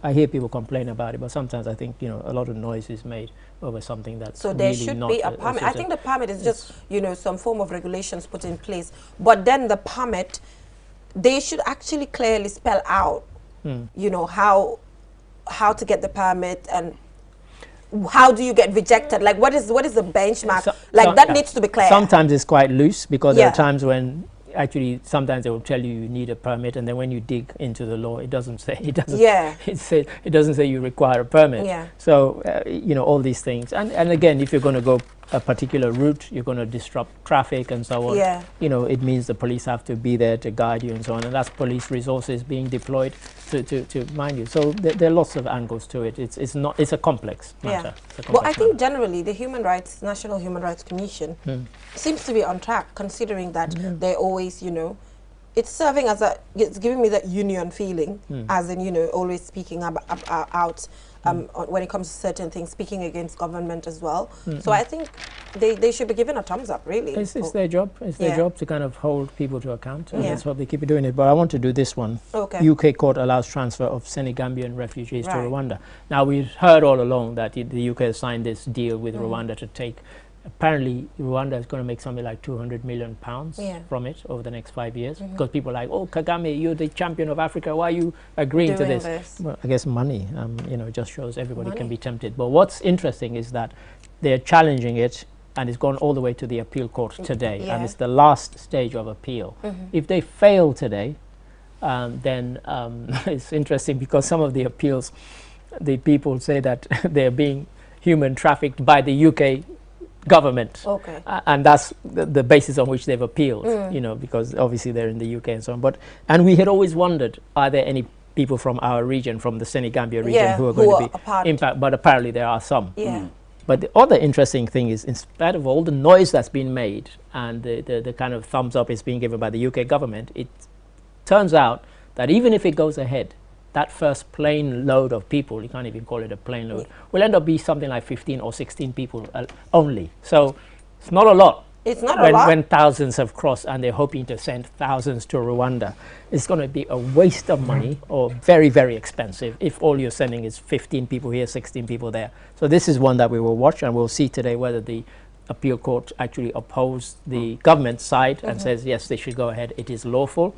I hear people complain about it, but sometimes I think, you know, a lot of noise is made over something that's
so there
really
should
not
be a permit. I think the permit is just, you know, some form of regulations put in place, but then the permit, they should actually clearly spell out, you know, how to get the permit, and how do you get rejected? Like, what is the benchmark? That needs to be clear.
Sometimes it's quite loose, because there are times when actually sometimes they will tell you need a permit, and then when you dig into the law, it doesn't say it doesn't say you require a permit. So you know, all these things, and again, if you're going to go a particular route, you're going to disrupt traffic and so on. You know, it means the police have to be there to guide you and so on, and that's police resources being deployed to mind you. So there are lots of angles to it. It's a complex matter.
Well, I think generally the National Human Rights Commission seems to be on track, considering that they're always, you know, it's giving me that union feeling, as in, you know, always speaking out when it comes to certain things, speaking against government as well. So I think they should be given a thumbs up, really.
It's their job. It's their job to kind of hold people to account, and that's why they keep doing it. But I want to do this one. UK court allows transfer of Senegambian refugees to Rwanda. Now, we've heard all along that the UK has signed this deal with Rwanda to take apparently Rwanda is going to make something like 200 million pounds from it over the next 5 years, because people are like, oh, Kagame, you're the champion of Africa, why are you agreeing to this? Well, I guess money, you know, just shows everybody can be tempted. But what's interesting is that they're challenging it, and it's gone all the way to the appeal court today, and it's the last stage of appeal. If they fail today, then it's interesting, because some of the appeals, the people say that they're being human trafficked by the UK government, and that's the basis on which they've appealed, you know, because obviously they're in the UK and so on. And we had always wondered, are there any people from our region, from the Senegambia region, who are going to be impacted? But apparently there are some. But the other interesting thing is, in spite of all the noise that's been made and the kind of thumbs up is being given by the UK government, it turns out that even if it goes ahead, that first plane load of people, you can't even call it a plane load, will end up be something like 15 or 16 people only. So it's not a lot.
It's not a lot.
When thousands have crossed and they're hoping to send thousands to Rwanda, it's going to be a waste of money, or very, very expensive, if all you're sending is 15 people here, 16 people there. So this is one that we will watch, and we'll see today whether the appeal court actually opposed the government side and says, yes, they should go ahead, it is lawful.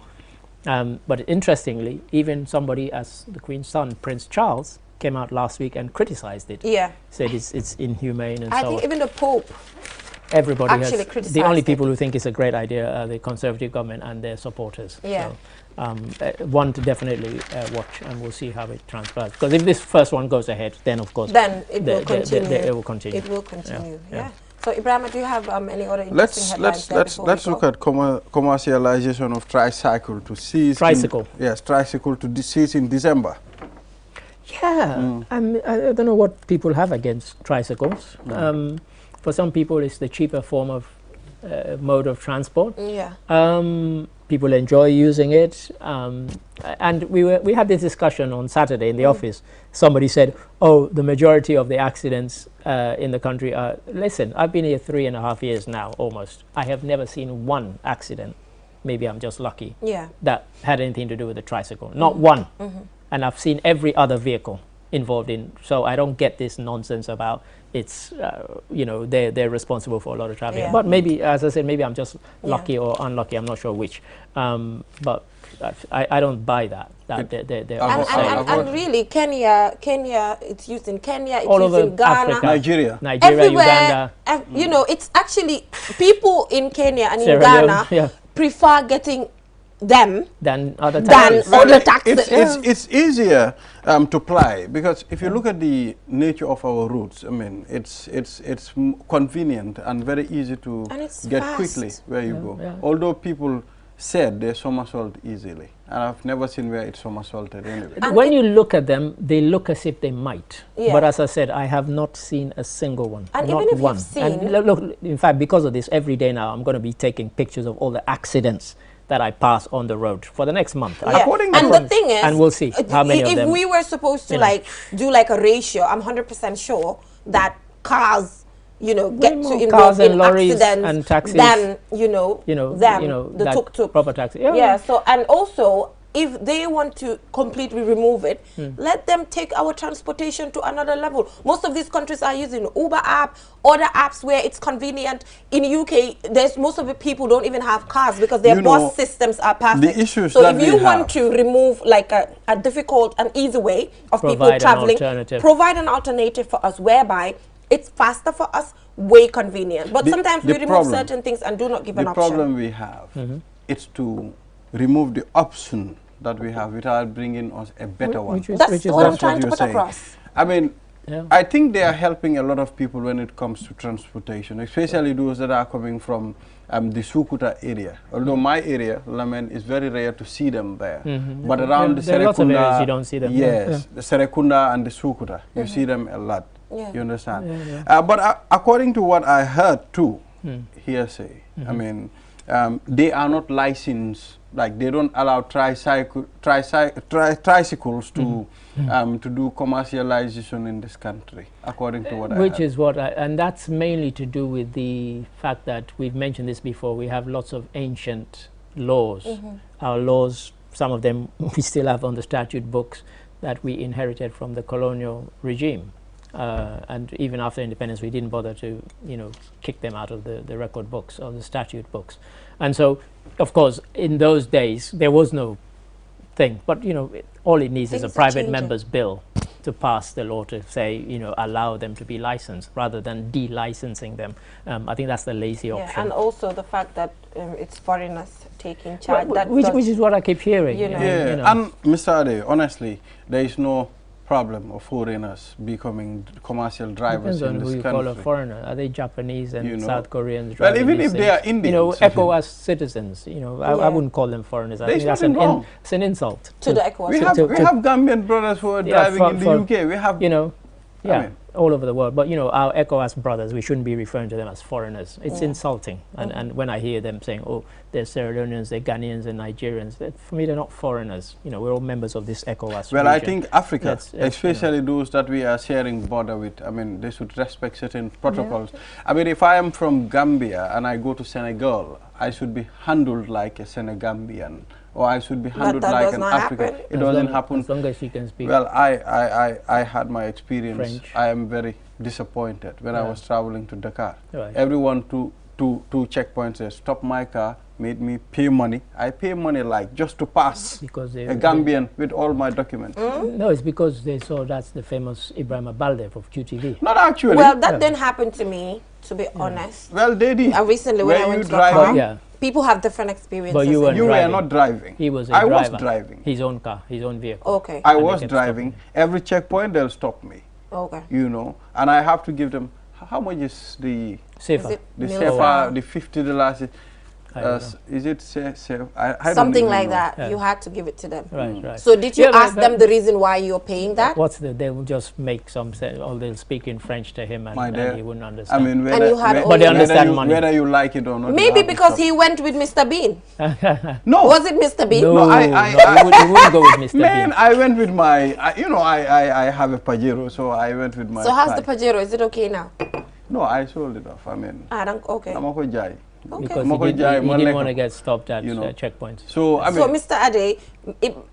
But interestingly, even somebody as the Queen's son, Prince Charles, came out last week and criticized it. Said it's inhumane and so on.
I think even the Pope
everybody
actually
has,
criticized
the only
it.
people who think it's a great idea are the Conservative government and their supporters. So, one to definitely watch, and we'll see how it transpires. Because if this first one goes ahead, then of course
it will continue.
It will continue.
It will continue. So Ibrahima, do you have any other interesting headlines?
Let's look at commercialization of tricycle to cease.
Tricycle.
Yes, tricycle to cease in December.
Yeah, I don't know what people have against tricycles. For some people, it's the cheaper form of mode of transport. People enjoy using it, and we had this discussion on Saturday in the office. Somebody said, "Oh, the majority of the accidents in the country are." Listen, I've been here 3.5 years now, almost. I have never seen one accident. Maybe I'm just lucky. That had anything to do with the tricycle. Not one. And I've seen every other vehicle involved in. So I don't get this nonsense about it's you know, they're responsible for a lot of traffic. But maybe, as I said, maybe I'm just lucky or unlucky. I'm not sure which. But I don't buy that.
And really, Kenya, it's used in Kenya, it's
all
used
over
in Ghana,
Africa,
Nigeria,
everywhere,
Uganda.
you know, it's actually people in Kenya and in
Sierra
Ghana
Leone,
prefer getting them
than other taxis.
It's easier to ply, because if you look at the nature of our routes, I mean, it's convenient and very easy to get
fast.
quickly where you go. Although people said they somersault easily, and I've never seen where it's somersaulted anyway.
And when you look at them, they look as if they might. But as I said, I have not seen a single one.
And
not
even if
one.
you've seen,
and look, in fact, because of this, every day now I'm going to be taking pictures of all the accidents that I pass on the road for the next month.
And the thing is,
and we'll see how many of them.
If we were supposed to like do like a ratio, I'm 100% sure that cars, you know, get to involve in
lorries
accidents
and taxis,
than the tuk-tuk.
Proper taxi.
So, and also, if they want to completely remove it, let them take our transportation to another level. Most of these countries are using Uber app, other apps where it's convenient. In UK, most of the people don't even have cars because their bus systems are perfect.
The issues
so if you want to remove like a difficult and easy way of people traveling, provide an alternative for us whereby it's faster for us, way convenient. But sometimes we remove certain things and do not give an option.
The problem we have is to remove the option that we have without bringing us a better one.
That's what I'm trying to put across.
I mean, I think they are helping a lot of people when it comes to transportation, especially those that are coming from the Sukuta area. Although my area, Lamen, is very rare to see them there. But around the Serekunda,
you don't see them.
Yes, the Serekunda and the Sukuta, you see them a lot. You understand? But according to what I heard too, hearsay, I mean, they are not licensed. Like they don't allow tricycles to do commercialization in this country, according to what I heard.
Which is what and that's mainly to do with the fact that we've mentioned this before. We have lots of ancient laws. Our laws, some of them we still have on the statute books that we inherited from the colonial regime. And even after independence, we didn't bother to, kick them out of the record books or the statute books. And so, of course, in those days, there was no thing. But, all it needs is a private member's bill to pass the law to say, allow them to be licensed rather than de-licensing them. I think that's the lazy option.
And also the fact that it's foreigners taking charge.
Well, which is what I keep hearing.
And Mr. Ade, honestly, there is no problem of foreigners becoming commercial drivers in this country. Depends on who you call a foreigner.
Are they Japanese and South Koreans?
Well, even if they are Indians.
ECOWAS citizens, I wouldn't call them foreigners. I think that's an insult.
To the ECOWAS.
We have Gambian brothers who are driving in the UK. We have,
all over the world. But, our ECOWAS brothers, we shouldn't be referring to them as foreigners. It's insulting. And when I hear them saying, oh, they're Sierra Leoneans, they're Ghanaians and Nigerians, for me, they're not foreigners. We're all members of this ECOWAS
Well,
region.
I think Africa, especially those that we are sharing border with, they should respect certain protocols. If I am from Gambia and I go to Senegal, I should be handled like a Senegambian. Or I should be handled like an African. It doesn't happen.
As long as you can speak.
Well, I had my experience.
French.
I am very disappointed when I was traveling to Dakar.
Right.
Everyone two checkpoints said, stop my car, made me pay money. I pay money just to pass
because
a Gambian with all my documents.
No, it's because they saw that's the famous Ibrahim Balde of QTV.
Not actually.
Well, that didn't happen to me, to be honest.
Well, they did.
Recently when I went to
driving?
People have different experiences.
But you
were not driving.
He was
I was driving.
His own car, his own vehicle.
Okay.
I was driving. Every checkpoint, they'll stop me.
Okay.
And I have to give them, how much is the...
Safer.
The safer, the $50. Is it safe? I
something like that. Yeah. You had to give it to them.
Right.
So did you ask them the reason why you're paying that?
They will just make some sense, or they'll speak in French to him and he wouldn't understand.
But
they understand money.
Whether you like it or not.
Maybe because he went with Mr. Bean.
No.
Was it Mr. Bean?
No, he wouldn't go with Mr. Bean.
Man, I went with my, I have a Pajero, so I went with my
So how's the Pajero? Is it okay now?
No, I sold it off.
Okay.
I'm okay.
Because he didn't want to get stopped at checkpoints.
So,
so Mr. Ade,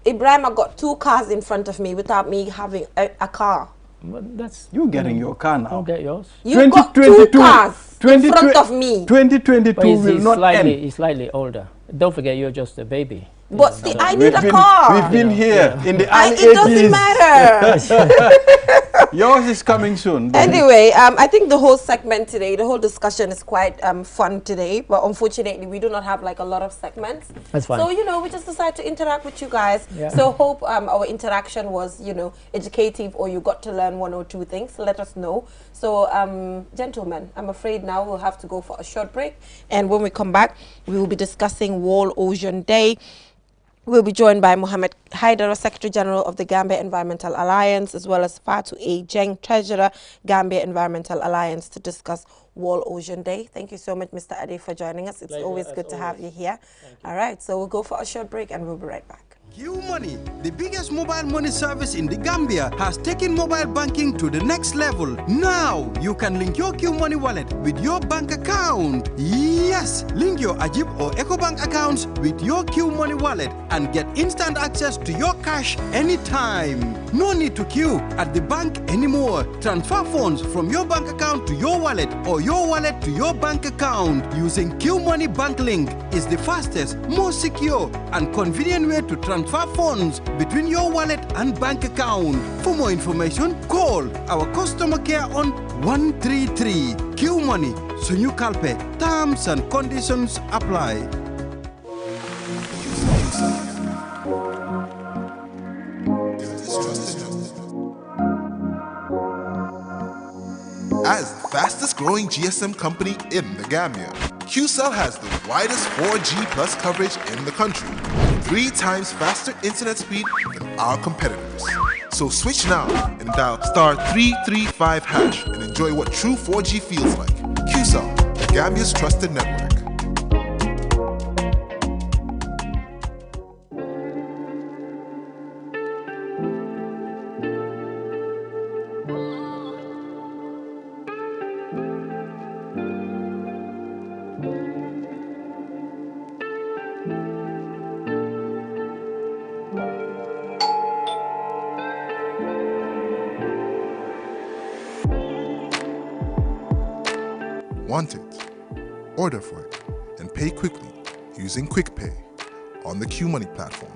Ibrahim got 2 cars in front of me without me having a car.
Well, that's
you getting your car now.
I'll get yours.
You got 2 cars in front of me.
2022 will not end.
He's slightly older. Don't forget, you're just a baby.
But still, I need a car.
We've been here in the early 80s.
It doesn't matter.
Yours is coming soon.
Anyway, I think the whole segment today, the whole discussion is quite fun today. But unfortunately, we do not have a lot of segments.
That's fine.
So, we just decided to interact with you guys.
Yeah.
So hope our interaction was, educative, or you got to learn 1 or 2 things. Let us know. So, gentlemen, I'm afraid now we'll have to go for a short break. And when we come back, we will be discussing World Ocean Day. We'll be joined by Mohammed Haidara, Secretary General of the Gambia Environmental Alliance, as well as Fatu A. Jeng, Treasurer, Gambia Environmental Alliance, to discuss World Ocean Day. Thank you so much, Mr. Ade, for joining us. It's always good to have you here. All right, so we'll go for a short break and we'll be right back.
Q Money, the biggest mobile money service in the Gambia, has taken mobile banking to the next level. Now, you can link your Q Money wallet with your bank account. Yes, link your Ajib or EcoBank accounts with your Q Money wallet and get instant access to your cash anytime. No need to queue at the bank anymore. Transfer funds from your bank account to your wallet or your wallet to your bank account using Q Money Bank Link is the fastest, most secure, and convenient way to transfer funds between your wallet and bank account. For more information, call our customer care on 133. Q Money, Sunyu Kalpe. Terms and conditions apply.
As the fastest growing GSM company in the Gambia, QCell has the widest 4G plus coverage in the country, 3 times faster internet speed than our competitors. So switch now and dial *335# and enjoy what true 4G feels like. QCell, the Gambia's trusted network. Want it? Order for it and pay quickly using Quick Pay on the Q Money platform.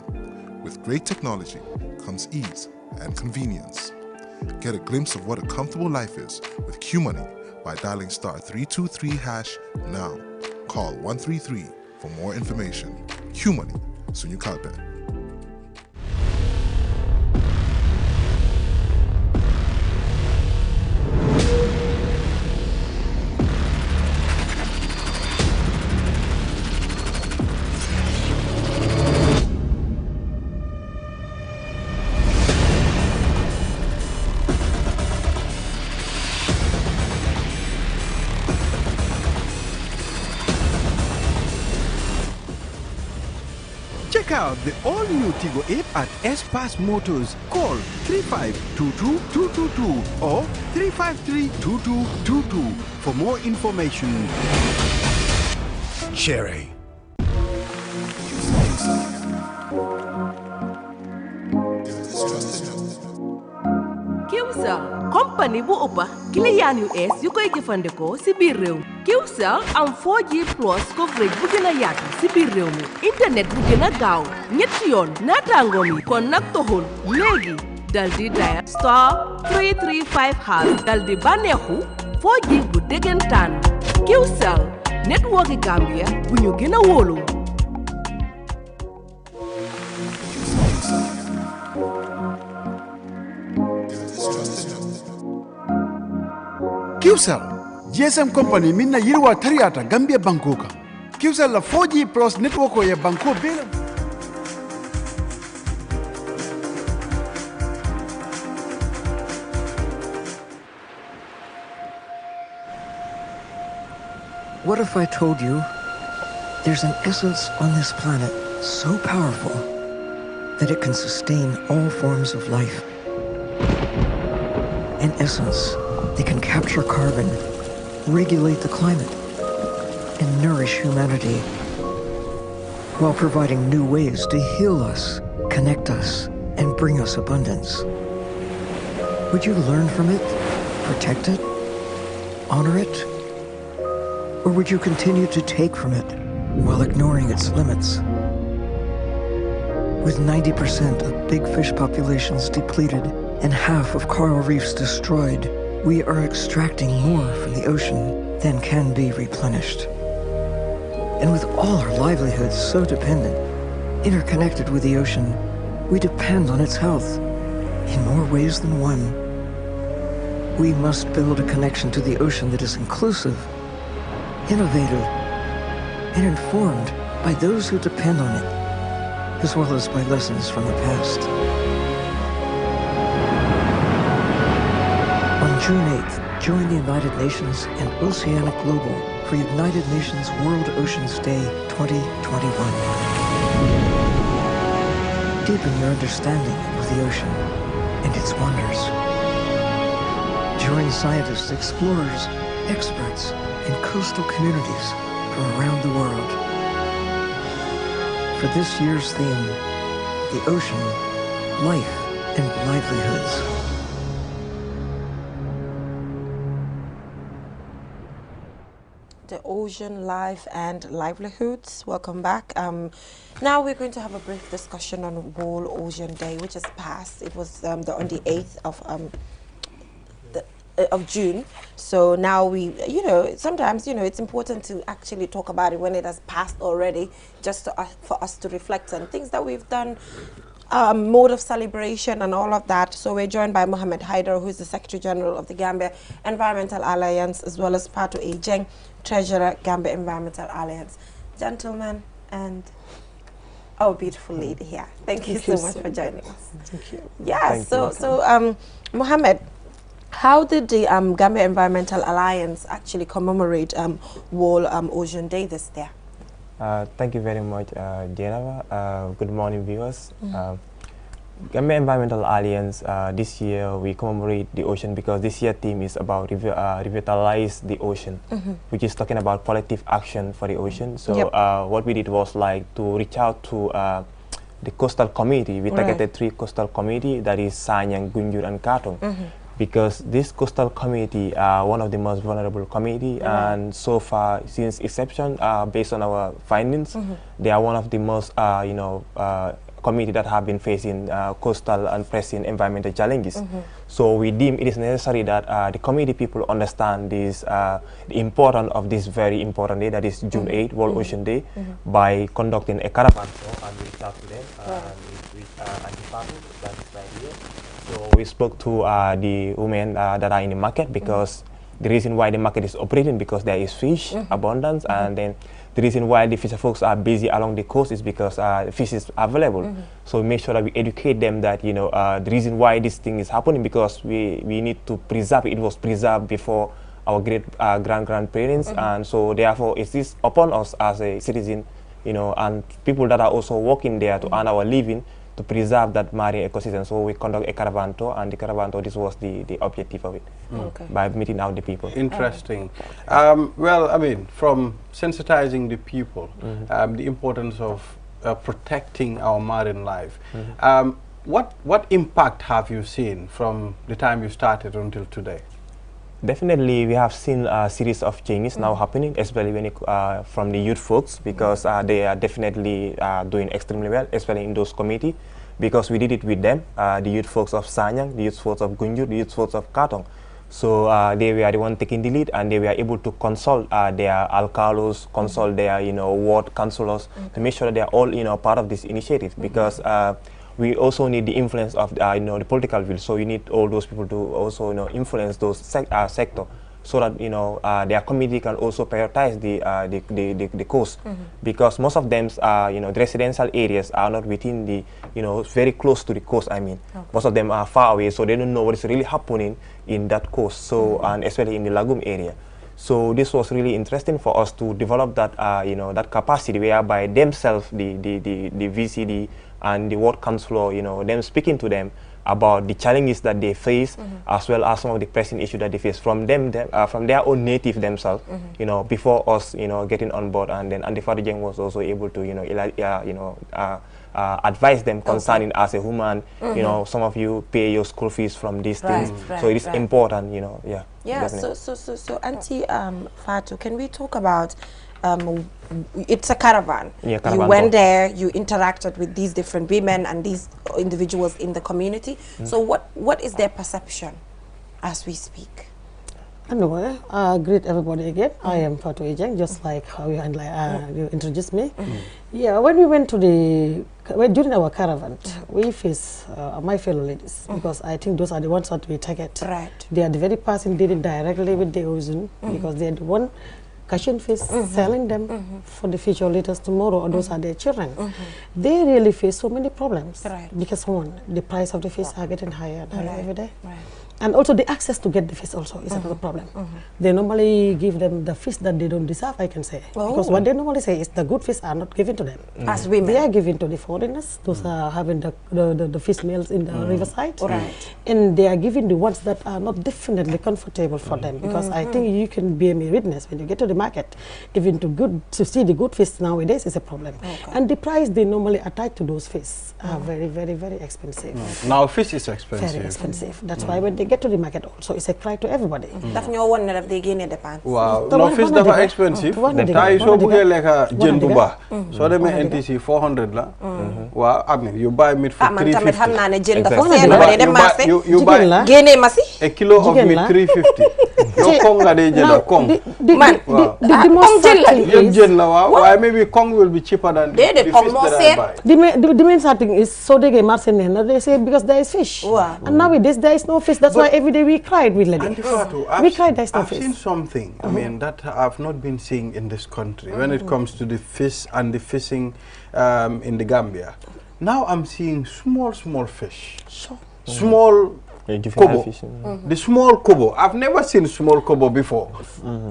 With great technology comes ease and convenience. Get a glimpse of what a comfortable life is with Q Money by dialing *323# now. Call 133 for more information. Q Money, Sunyu Kalpe.
Check out the all-new Tigo app at S-Pass Motors. Call 3522-222 or 353-2222 for more information. Cherry.
Qcell company bu ëppa client yu ees yu koy jëfandikoo ci biir réew mi. Qcell am 4G plus coverage bu gën a yaatu ci biir réew mi. internet bu gën a gaaw ñetti yoon naataangoom yi kon nag toxul léegi dal di dial *335# dal di bànneexu 4G bu dëggantaan. Qcell network yi Gambia bu ñu gën a wóolu.
Qcell GSM company minna yirwa tariata Gambia Bankoka. Qcell la 4G plus network ya banko bela.
What if I told you there's an essence on this planet so powerful that it can sustain all forms of life? An essence that can capture carbon, regulate the climate, and nourish humanity while providing new ways to heal us, connect us, and bring us abundance. Would you learn from it, protect it, honor it? Or would you continue to take from it while ignoring its limits? With 90% of big fish populations depleted and half of coral reefs destroyed, we are extracting more from the ocean than can be replenished. And with all our livelihoods so dependent, interconnected with the ocean, we depend on its health in more ways than one. We must build a connection to the ocean that is inclusive, innovative, and informed by those who depend on it, as well as by lessons from the past. On June 8th, join the United Nations and Oceanic Global for United Nations World Oceans Day 2021. Deepen your understanding of the ocean and its wonders. Join scientists, explorers, experts, and coastal communities from around the world. For this year's theme, the ocean, life, and livelihoods.
The ocean, life, and livelihoods. Welcome back. Now we're going to have a brief discussion on World Ocean Day, which is past. It was on the 8th of June. So now we, sometimes, it's important to actually talk about it when it has passed already, just for us to reflect on things that we've done, mode of celebration and all of that. So we're joined by Mohammed Haider, who is the Secretary General of the Gambia Environmental Alliance, as well as Patu Ejeng, Treasurer, Gambia Environmental Alliance. Gentlemen, and our beautiful lady here. Thank you so much for joining us.
Thank you.
Yeah, so Mohammed, how did the Gambia Environmental Alliance actually commemorate World Ocean Day this year?
Thank you very much, Jennifer. Good morning, viewers. Gambia Environmental Alliance, this year we commemorate the ocean because this year theme is about revitalize the ocean, which is talking about collective action for the ocean. So what we did was like to reach out to the coastal community. We targeted 3 coastal community, that is Sanyang, Gunjur, and Katong. because this coastal community are one of the most vulnerable community, and so far since inception, based on our findings, they are one of the most community that have been facing coastal and pressing environmental challenges. So we deem it is necessary that the community people understand this, the importance of this very important day, that is June 8th, World Ocean Day, by conducting a caravan tour, and we talked to them with that is right here. So we spoke to the women that are in the market, because the reason why the market is operating because there is fish abundance, and then the reason why the fisher folks are busy along the coast is because fish is available. So we make sure that we educate them that the reason why this thing is happening, because we need to preserve it. It was preserved before our great grandparents, and so therefore it is upon us as a citizen, and people that are also working there to earn our living, to preserve that marine ecosystem. So we conduct a caravan tour, and the caravan tour, this was the objective of it, by meeting out the people. Interesting.
Well, I mean, from sensitizing the people, the importance of protecting our marine life, what impact have you seen from the time you started until today?
Definitely, we have seen a series of changes now happening, especially when from the youth folks, because they are definitely doing extremely well, especially in those committees, because we did it with them, the youth folks of Sanyang, the youth folks of Gunjur, the youth folks of Katong. So they were the one taking the lead, and they were able to consult their alcalos, consult their ward councillors, to make sure that they are all part of this initiative, because we also need the influence of the political will. So you need all those people to also influence those sector, so that their community can also prioritize the coast, because most of them the residential areas are not within the very close to the coast. I mean, most of them are far away, so they don't know what is really happening in that coast. So and especially in the lagoon area. So this was really interesting for us to develop that that capacity, whereby themselves, the VCD and the ward councillor, them speaking to them about the challenges that they face, as well as some of the pressing issues that they face from them, from their own native themselves, before us, getting on board. And then Andy Fadujeng was also able to, advise them concerning as a human, some of you pay your school fees from these things, so it is important,
Yeah. So Auntie Fatu, can we talk about? It's a caravan.
Yeah,
you went there, you interacted with these different women and these individuals in the community. So what is their perception as we speak?
Anyway, greet everybody again. I am Fatu Ejeng, just like how you introduced me. Yeah, when we went to during our caravan, we face my fellow ladies, because I think those are the ones that we target.
Right.
They are the very person dealing directly with the ocean, because they are the one catching fish, selling them for the future leaders tomorrow, or those are their children. They really face so many problems, because one, the price of the fish are getting higher and higher every day. And also the access to get the fish also is another problem. They normally give them the fish that they don't deserve, I can say. Because what they normally say is the good fish are not given to them.
As women.
They are given to the foreigners. Those are having the fish meals in the riverside. And they are giving the ones that are not definitely comfortable for them. Because I think you can be a witness when you get to the market. Even to see the good fish nowadays is a problem. And the price they normally attach to those fish are very, very, very expensive.
Now fish is expensive.
Very expensive. That's why when they get to the market also, it's a cry to everybody.
Daf ñoo won ne daf day génne dépense.
Waaw, no fish dafa expensive. Tay so bëggee lekk jën bu baax. So demee NTC 400 la. Waaw, I mean you buy meat for 350.
Man tamit xam naa ne jën dafa seer ba dem marché.
You buy
génne ma si.
A kilo of meat 350. Yow kong nga day jënd kong.
Man,
kong jën la.
Yëpp jën la waaw. Why maybe kong will be cheaper than the fish that I buy.
The main thing is so they get marché ne they say because there is fish. And nowadays there is no fish. That's why every day we cried with lady. We cried there's no fish.
I've seen something, I mean, that I've not been seeing in this country when it comes to the fish and the fishing in the Gambia. Now I'm seeing small fish. Small kobo. The small kobo. I've never seen small kobo before.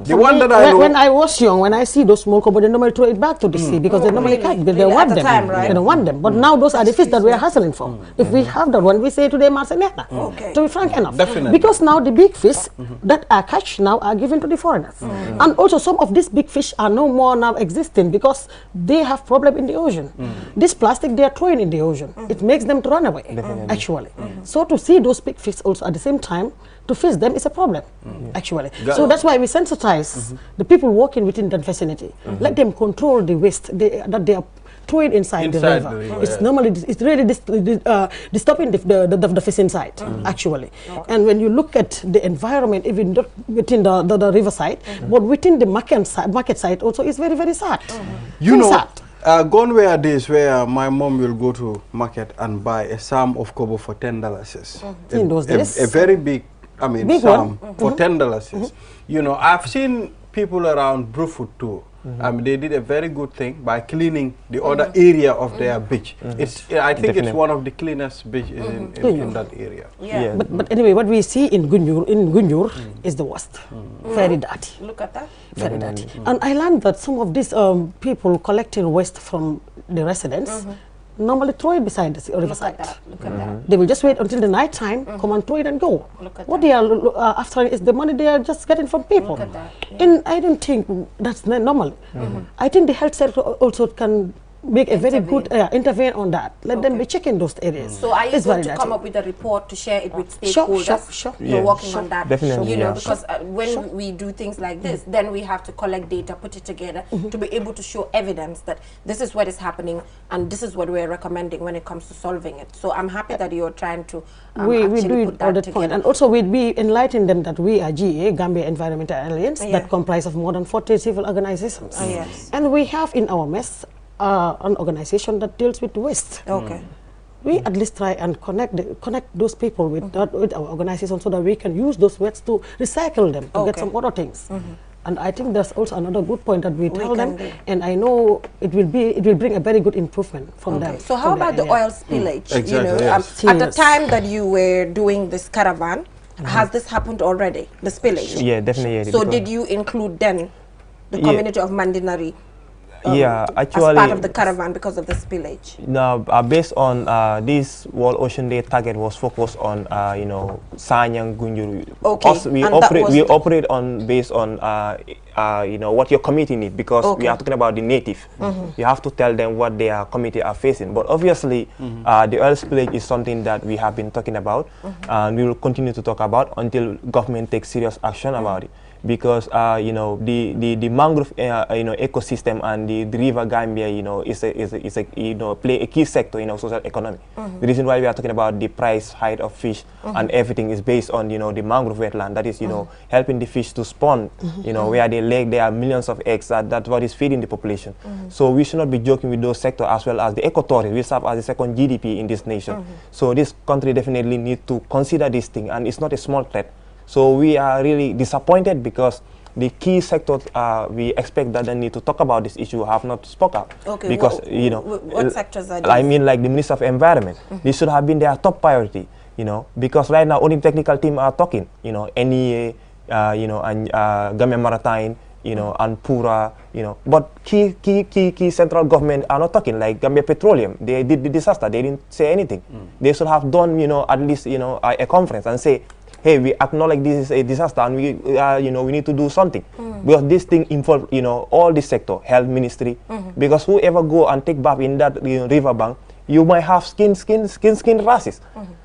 The one that I know.
When I was young, when I see those small kobo, they normally throw it back to the sea because they normally catch, but they want them. They don't want them. But now those are the fish that we are hustling for. If we have that one, we say today, Marcelena. To be frank enough.
Definitely.
Because now the big fish that are catch now are given to the foreigners. And also some of these big fish are no more now existing because they have problem in the ocean. This plastic they are throwing in the ocean. It makes them to run away, actually. So to see those big fish also at the same time, to fish them is a problem, actually. So that's why we sensitize the people working within that vicinity. Let them control the waste that they are throwing inside the river. It's normally, it's really disturbing the fish inside, actually. And when you look at the environment, even within the riverside, but within the market side also, it's very, very sad.
You know, gone were days where my mom will go to market and buy a salm of kobo for $10.
In those days?
A very big, I mean,
big
salm for $10. You know, I've seen people around Brufut too. They did a very good thing by cleaning the other area of their beach. I think it's one of the cleanest beaches in that area.
But anyway, what we see in Gunjur is the worst. Very dirty.
Look at that.
Very dirty. And I learned that some of these people collecting waste from the residents normally throw it beside the riverside.
Look at that.
They will just wait until the night time, come and throw it and go. What they are after is the money they are just getting from people.
Look at that.
And I don't think that's normal. I think the health sector also can make a very good intervene on that. Let them be checking those areas.
So are you going to come up with a report to share it with stakeholders?
Sure.
You're working on that.
Definitely.
You know, because when we do things like this, then we have to collect data, put it together to be able to show evidence that this is what is happening and this is what we're recommending when it comes to solving it. So I'm happy that you're trying to
we do it all the point. And also we'd be enlightening them that we are GA, Gambia Environmental Alliance, that comprise of more than 40 civil organizations. And we have in our mess an organization that deals with waste. We at least try and connect those people with our organization so that we can use those waste to recycle them to get some other things. And I think that's also another good point that we tell them, and I know it will bring a very good improvement from them.
So how about the oil spillage?
Exactly,
You know, at the time that you were doing this caravan, has this happened already? The spillage?
Yeah, definitely.
So did you include then the community of Mandinari?
Actually,
as part of the caravan because of the spillage.
Now, based on this World Ocean Day target was focused on you know, Sanyang Gunjuru. We operate on based on you know, what your community need, because we are talking about the native. You have to tell them what their community are facing. But obviously, the oil spillage is something that we have been talking about, and we will continue to talk about until government takes serious action about it. Because you know, the mangrove you know, ecosystem and the river Gambia, you know, is a you know, play a key sector in our social economy. The reason why we are talking about the price height of fish and everything is based on, you know, the mangrove wetland that is, you know, helping the fish to spawn, you know, where they lay there are millions of eggs. That's what is feeding the population. So we should not be joking with those sectors, as well as the ecotourism. We serve as the second GDP in this nation. So this country definitely needs to consider this thing, and it's not a small threat. So we are really disappointed because the key sectors we expect that they need to talk about this issue have not spoken out. Because you know,
what sectors are these?
I mean, like the Minister of Environment, this should have been their top priority. You know, because right now only technical team are talking. You know, NEA, you know, and Gambia Maritime, you know, and Pura, you know, but key central government are not talking. Like Gambia Petroleum, they did the disaster, they didn't say anything. They should have done, you know, at least, you know, a conference and say, hey, we acknowledge this is a disaster and we, you know, we need to do something. Because this thing involves, you know, all the sector, health ministry, because whoever go and take bath in that, you know, river bank, you might have skin rashes.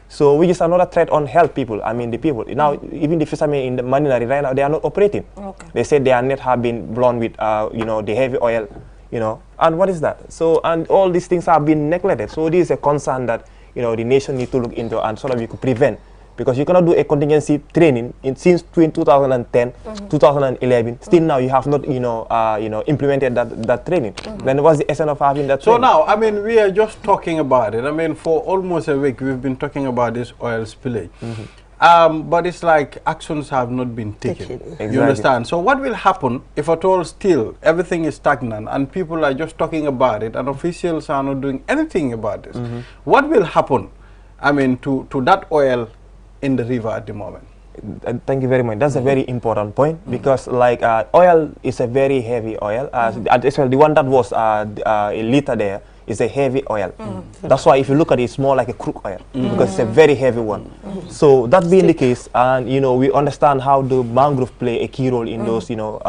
So which is another threat on health people, I mean the people. Now, even the fishermen in the Mandinari right now, they are not operating. They said their net have been blown with, you know, the heavy oil, you know, and what is that? So, and all these things have been neglected. So this is a concern that, you know, the nation need to look into, and so that we could prevent. Because you cannot do a contingency training since between 2010, 2011. Still now you have not, you know, implemented that training. Then what's the essence of having that training?
So now, I mean, we are just talking about it. I mean, for almost a week we've been talking about this oil spillage. But it's like actions have not been taken.
Exactly.
You understand? So what will happen if at all still everything is stagnant and people are just talking about it and officials are not doing anything about this? What will happen, I mean, to that oil in the river at the moment?
Thank you very much. That's a very important point, because like oil is a very heavy oil. Well, the one that was a liter there is a heavy oil. That's why if you look at it, it's more like a crude oil, because it's a very heavy one. So that being the case, and you know, we understand how the mangrove play a key role in those, you know,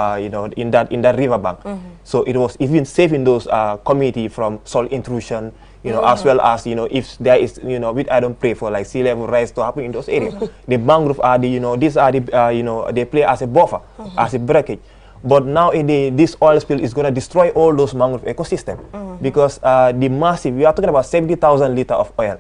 in that river bank. So it was even saving those community from soil intrusion, you know, as well as, you know, if there is, you know, which I don't pray for, like sea level rise to happen in those areas. The mangrove are the, you know, these are the, you know, they play as a buffer, as a breakage. But now this oil spill is going to destroy all those mangrove ecosystem because the massive, we are talking about 70,000 liters of oil.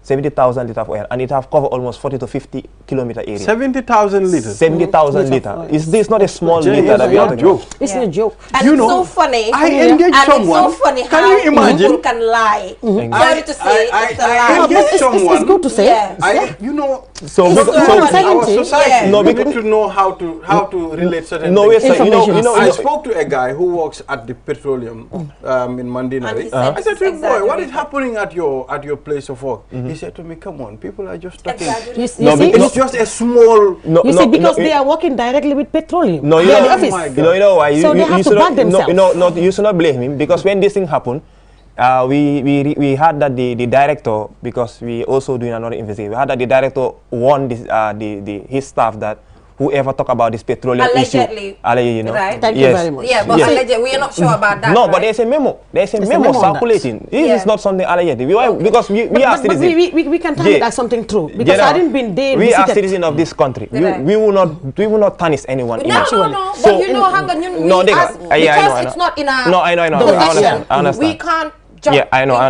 70,000 liters of oil, and it have covered almost 40 to 50 kilometer area.
70,000 liters?
70,000 liters. This is not a small liter that we are talking about.
It's a joke.
And it's so funny.
I engage someone.
It's so funny
Can
how
you imagine?
people can lie. Sorry to say, it's a lie.
I engage someone.
It's good to say.
Yeah.
You know,
so
our society,
no,
we need to know how to relate certain
no,
things.
I
spoke to a guy who works at the petroleum in Mandinari. I said to him, boy, what is happening at your place of work? He said to me, come on, people are just talking. It's just a small.
You see, because they are working directly with petroleum.
No, you
they
know,
are the office.
you know why?
So they have to back themselves.
You should not blame him, because when this thing happened, we had that the director, because we also doing another investigation, we had that the director warned his staff that whoever talk about this petroleum issue,
you know, right?
Thank you very much.
Yeah, but allegedly, we are not sure about that.
No, but there's a memo. There's a memo circulating. This is not something alleged. Because we are citizens.
We can tell that something true, because I didn't been there.
We are citizens of this country. We will not tarnish anyone.
No. But you know, because it's not in our position, we can't.
I know.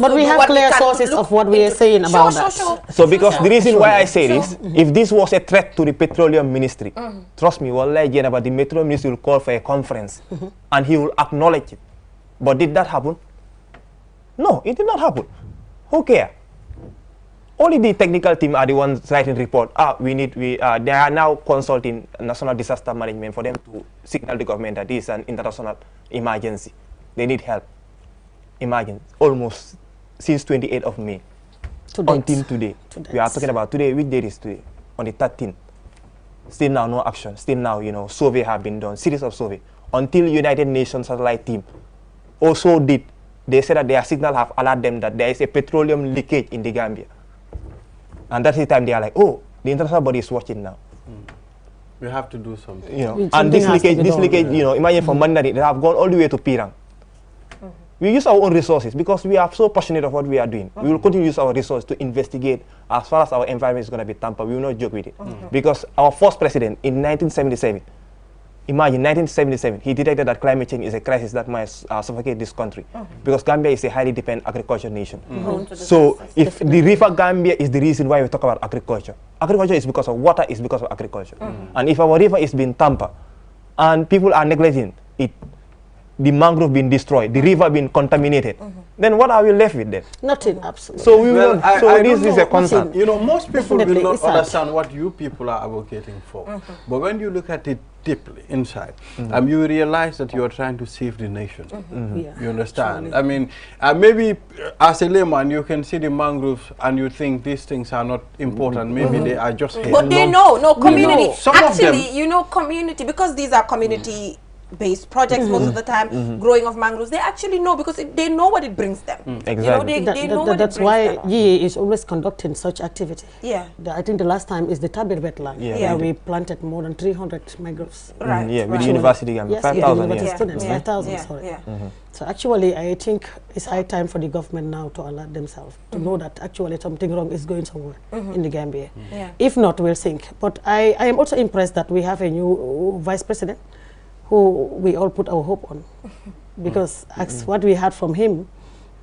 But
we have clear sources of what we are saying about that.
So because the reason why I say this, if this was a threat to the petroleum ministry, trust me, wallahi, but the petroleum ministry will call for a conference and he will acknowledge it. But did that happen? No, it did not happen. Who cares? Only the technical team are the ones writing report. They are now consulting National Disaster Management for them to signal the government that this is an international emergency. They need help. Imagine, almost since 28th of May until today. We are talking about today, which date is today? On the 13th. Still now, no action. Still now, you know, survey have been done, series of survey. Until United Nations satellite team also did, they said that their signal have alerted them that there is a petroleum leakage in the Gambia. And that's the time they are like, oh, the international body is watching now.
We have to do something.
You know, and this leakage, you know, imagine from Mandari, they have gone all the way to Pirang. We use our own resources because we are so passionate of what we are doing. We will continue to use our resources to investigate as far as our environment is going to be tampered. We will not joke with it. Because our first president in 1977, imagine 1977, he detected that climate change is a crisis that might suffocate this country. Because Gambia is a highly dependent agriculture nation. So if the river Gambia is the reason why we talk about agriculture, agriculture is because of water, is because of agriculture. And if our river is being tampered and people are neglecting it, the mangrove being destroyed, the river being contaminated, then what are we left with then?
Nothing, absolutely.
So this is a concern.
You know, most people will not understand what you people are advocating for. But when you look at it deeply inside, you realize that you are trying to save the nation. You understand? I mean, maybe as a layman, you can see the mangroves and you think these things are not important. Maybe they are just here.
But they know, community. Actually, you know, community, because these are community based projects most of the time, growing of mangroves, they actually know, because they know what it brings them.
Exactly.
You know, they know what
that's
it
why
brings them.
GA is always conducting such activity. I think the last time is the Tabir wetland, where we planted more than 300 mangroves.
With the university,
yes,
5,000
students, 5,000, sorry. So actually, I think it's high time for the government now to alert themselves, to know that actually something wrong is going somewhere in the Gambia. If not, we'll sink. But I am also impressed that we have a new vice president, who we all put our hope on, because as what we heard from him,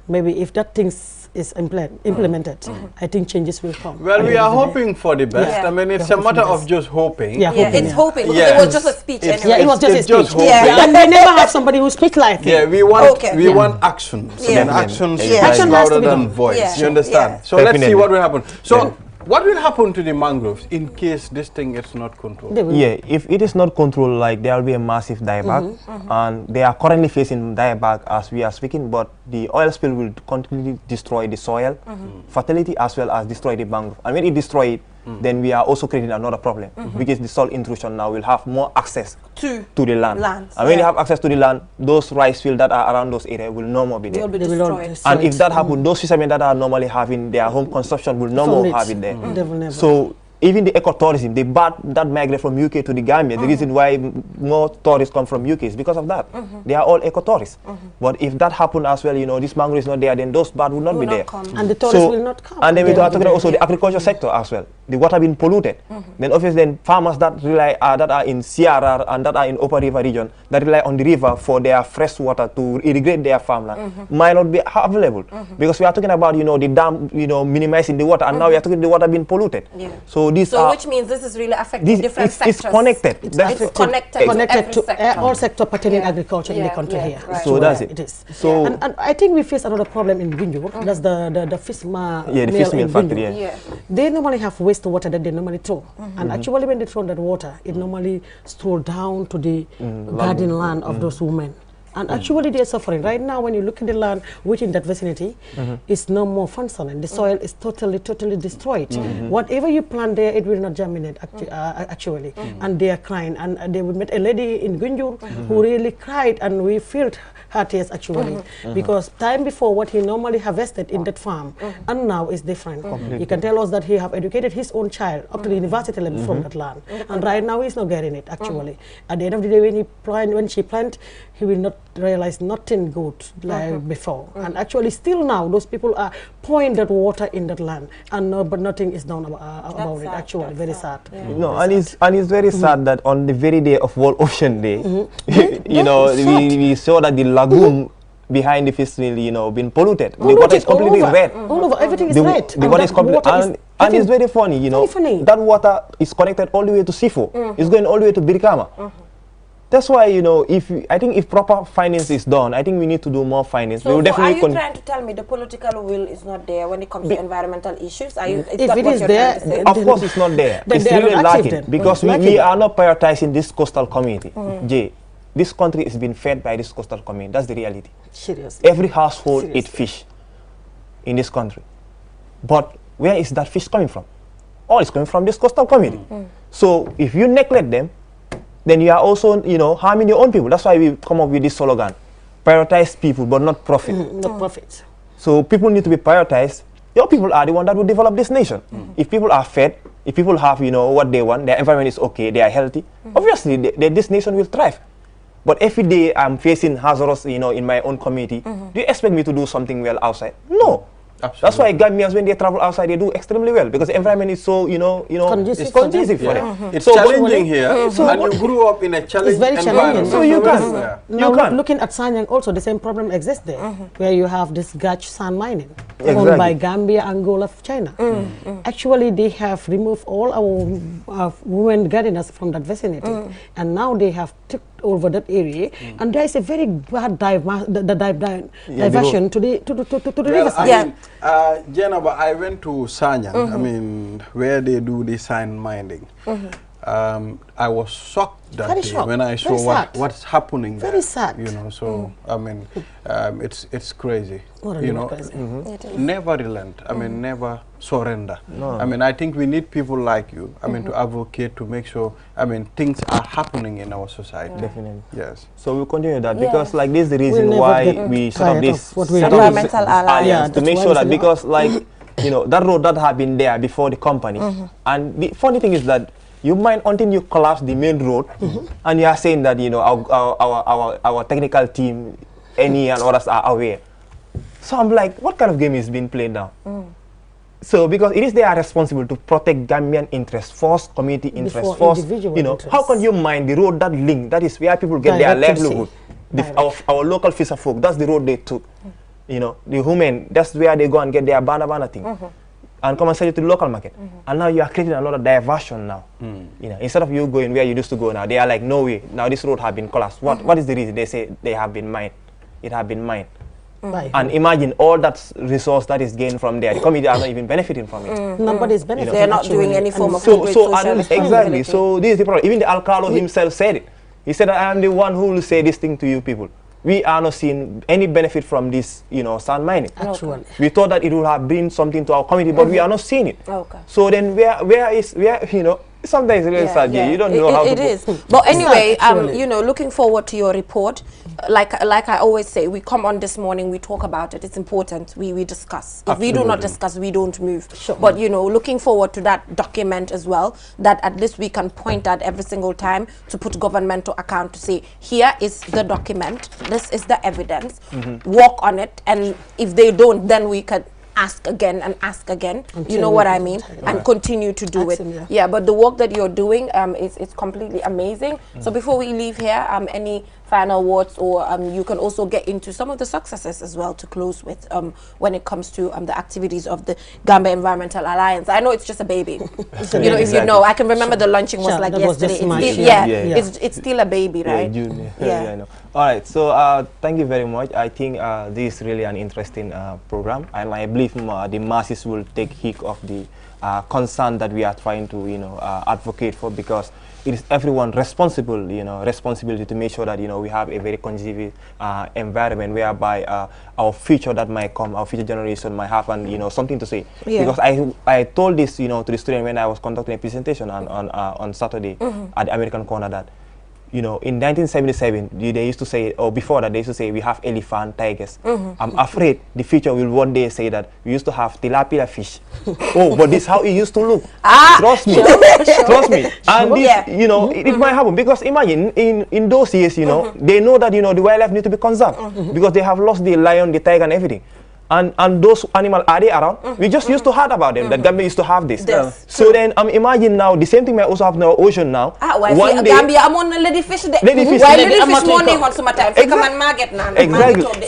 maybe if that thing is implemented, I think changes will come.
Well, we are hoping for the best. I mean, it's a matter of just hoping.
It's hoping, because it was just a speech anyway.
It was just a speech.
And
we never have somebody who speaks like
it. We want actions. And actions is louder than voice. You understand? So let's see what will happen. So what will happen to the mangroves in case this thing is not controlled?
If it is not controlled, like there will be a massive dieback, and they are currently facing dieback as we are speaking, but the oil spill will continually destroy the soil, fertility, as well as destroy the mangrove. And when it destroys it, then we are also creating another problem, which is the soil intrusion. Now will have more access to the land. And when you have access to the land, those rice fields that are around those areas will no more be there.
They will be destroyed.
And if that happens, those fishermen that are normally having their home consumption will no more have it there.
They will never.
So even the ecotourism, the bird that migrate from UK to the Gambia, the reason why more tourists come from UK is because of that. They are all ecotourists. But if that happened as well, you know, this mangrove is not there, then those birds will not be there.
And the tourists will not come.
And then we are talking about also the agriculture sector as well. The water being polluted. Then obviously then farmers that rely that are in CRR and that are in Upper River region that rely on the river for their fresh water to irrigate their farmland might not be available. Because we are talking about, you know, the dam, you know, minimizing the water, and now we are talking the water being polluted. So these
which means this is really affecting different sectors.
It's connected.
It's connected to
all sector pertaining agriculture in the country here.
Right. So that's it.
It is.
So
and I think we face another problem in Gunjur. That's the fish mill.
The fish mill factory.
They normally have wastewater that they normally throw, and actually when they throw that water, it normally strews down to the garden land of those women. And actually they are suffering. Right now, when you look at the land within that vicinity, it's no more functioning. The soil is totally destroyed. Whatever you plant there, it will not germinate actually. And they are crying. And they would meet a lady in Gunjur who really cried, and we felt her tears actually. Because time before, what he normally harvested in that farm, and now is different. He can tell us that he have educated his own child up to the university level from that land. And right now, he's not getting it actually. At the end of the day, when she plant, he will not realize nothing good like before. And actually still now those people are pouring that water in that land, and but nothing is done about it. Actually very sad.
No, and it's very sad that on the very day of World Ocean Day, you know, we saw that the lagoon behind the fish mill, you know, been polluted. The water is completely red.
All over, everything is red.
The water is completely, and it's very funny, you know, that water is connected all the way to Sifo. It's going all the way to Birikama. That's why, you know, I think if proper finance is done, I think we need to do more finance.
So, are you trying to tell me the political will is not there when it comes to environmental issues? If it is there,
of course it's not there. It's really lacking because we are not prioritizing this coastal community. Jay, this country is being fed by this coastal community. That's the reality.
Seriously.
Every household eats fish in this country. But where is that fish coming from? All is coming from this coastal community. So if you neglect them, then you are also, you know, harming your own people. That's why we come up with this slogan: prioritize people, but not profit.
Not profit.
So people need to be prioritized. Your people are the one that will develop this nation. If people are fed, if people have, you know, what they want, their environment is okay, they are healthy, obviously this nation will thrive. But every day I'm facing hazards, you know, in my own community. Do you expect me to do something well outside? No. Absolutely. That's why Gambians, when they travel outside, they do extremely well because the environment is so, you know, it's conducive for them.
It's challenging here, and you grew up in a challenging environment.
So you can. Now, looking at Sanyang, also the same problem exists there, where you have this gach sand mining owned by Gambia, Angola, China. Actually, they have removed all our women gardeners from that vicinity, and now they have took over that area, and there is a very bad diversion to the riverside.
Jenaba, I went to Sanyang, I mean, where they do the sand mining. I was shocked that day when I saw what's happening there.
Very sad.
You know, so I mean, it's crazy. You know, never relent. I mean, never surrender. I mean, I think we need people like you. I mean, to advocate, to make sure. I mean, things are happening in our society.
Definitely.
Yes.
So we'll continue that because, like, this is the reason why we set up this
environmental alliance
to make sure that because, like, you know, that road that had been there before the company, and the funny thing is that you might until you collapse the main road, and you are saying that, you know, our technical team, any and others are aware. So I'm like, what kind of game is being played now? So because it is they are responsible to protect Gambian interests, first community interests, first, you know, how can you mind the road that link? That is where people get their livelihood. Our local fisher folk, that's the road they took. You know, the women, that's where they go and get their banana thing. And come and sell it to the local market. And now you are creating another diversion now. You know, instead of you going where you used to go now, they are like, no way, now this road has been collapsed. What is the reason? They say they have been mined. It has been mined. And imagine all that resource that is gained from there. The community are not even benefiting from it.
Nobody's benefiting.
They're not doing any form of
exactly. So this is the problem. Even the Alcalo himself said it. He said, I am the one who will say this thing to you people. We are not seeing any benefit from this, you know, sand mining.
Actually,
we thought that it would have been something to our community, but we are not seeing it. So then, where you know, sometimes it's really sad. You don't know how
it
to
is. But anyway, you know, looking forward to your report. Like I always say, we come on this morning, we talk about it. It's important. We discuss. If we do not discuss, we don't move. Sure. But you know, looking forward to that document as well, that at least we can point at every single time to put government to account to say, here is the document, this is the evidence, work on it, and if they don't, then we can ask again and ask again, you know what I mean, and continue to do it. Yeah, but the work that you're doing is completely amazing. So before we leave here, any final words, or you can also get into some of the successes as well to close with when it comes to the activities of the Gambia Environmental Alliance. I know it's just a baby. You know, if you know, I can remember the launching was like yesterday. It's still a baby, right?
June. I know. All right, so thank you very much. I think this is really an interesting program, and I believe the masses will take heed of the concern that we are trying to, you know, advocate for, because it is everyone responsible, you know, responsibility to make sure that, you know, we have a very conducive environment whereby our future that might come, our future generation might have, and, you know, something to say. Because I told this, you know, to the student when I was conducting a presentation on Saturday at the American Corner, that, you know, in 1977, they used to say, or before that, they used to say, we have elephant, tigers. I'm afraid the future will one day say that we used to have tilapia fish. Oh, but this is how it used to look. Trust me. Trust me. And this, you know, it might happen. Because imagine, in those years, you know, they know that, you know, the wildlife need to be conserved. Because they have lost the lion, the tiger, and everything. And those animals, are they around? We just used to heard about them, that Gambia used to have this. So then, imagine now, the same thing might also happen in our ocean now.
One day, Gambia, I'm on lady fish there.
Lady fish
morning on summertime.
Exactly.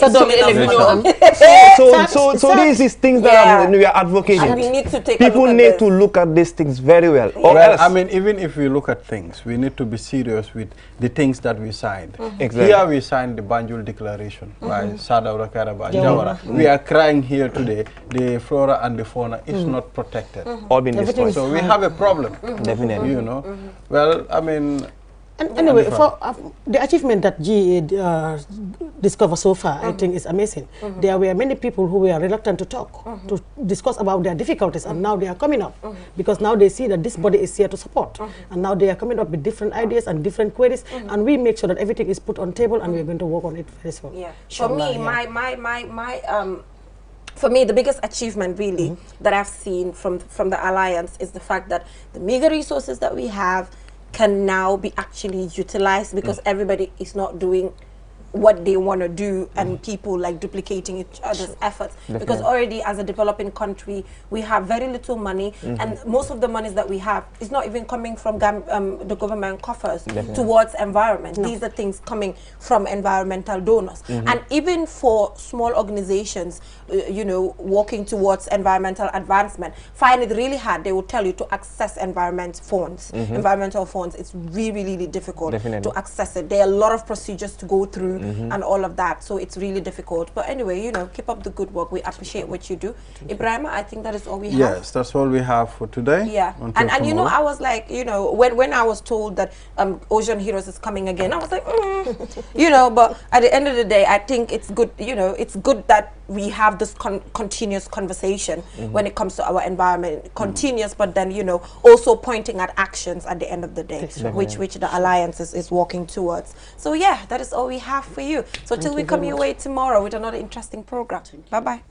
So these is things that we are advocating.
And we need to take
People need to look at these things very well.
Well, I mean, even if we look at things, we need to be serious with the things that we signed.
Exactly.
Here we signed the Banjul Declaration by Sadaura Karaba Jawara. We are crying here today, the flora and the fauna is not protected.
All been destroyed.
So we have a problem.
Definitely.
You know. Well, I mean.
And anyway, for the achievement that GA discovered so far, I think is amazing. There were many people who were reluctant to talk, to discuss about their difficulties, and now they are coming up, because now they see that this body is here to support, and now they are coming up with different ideas and different queries, and we make sure that everything is put on table, and we're going to work on it very soon.
Yeah. For me, for me, the biggest achievement really that I've seen from the Alliance is the fact that the meager resources that we have can now be actually utilized, because everybody is not doing what they want to do, and people like duplicating each other's efforts. Because already as a developing country, we have very little money, and most of the monies that we have is not even coming from the government coffers towards environment. These are things coming from environmental donors. And even for small organizations, you know, working towards environmental advancement, find it really hard. They will tell you to access environmental funds. It's really, really difficult to access it. There are a lot of procedures to go through, and all of that, so it's really difficult. But anyway, you know, keep up the good work. We appreciate what you do. Ibrahima, I think that is all we have.
Yes, that's all we have for today.
Yeah, and you know, I was like, you know, when I was told that Ocean Heroes is coming again, I was like, you know, but at the end of the day, I think it's good, you know, it's good that we have this continuous conversation when it comes to our environment, continuous, but then, you know, also pointing at actions at the end of the day, which the Alliance is working towards. So yeah, that is all we have for you. So till we come your way tomorrow with another interesting program. Bye-bye.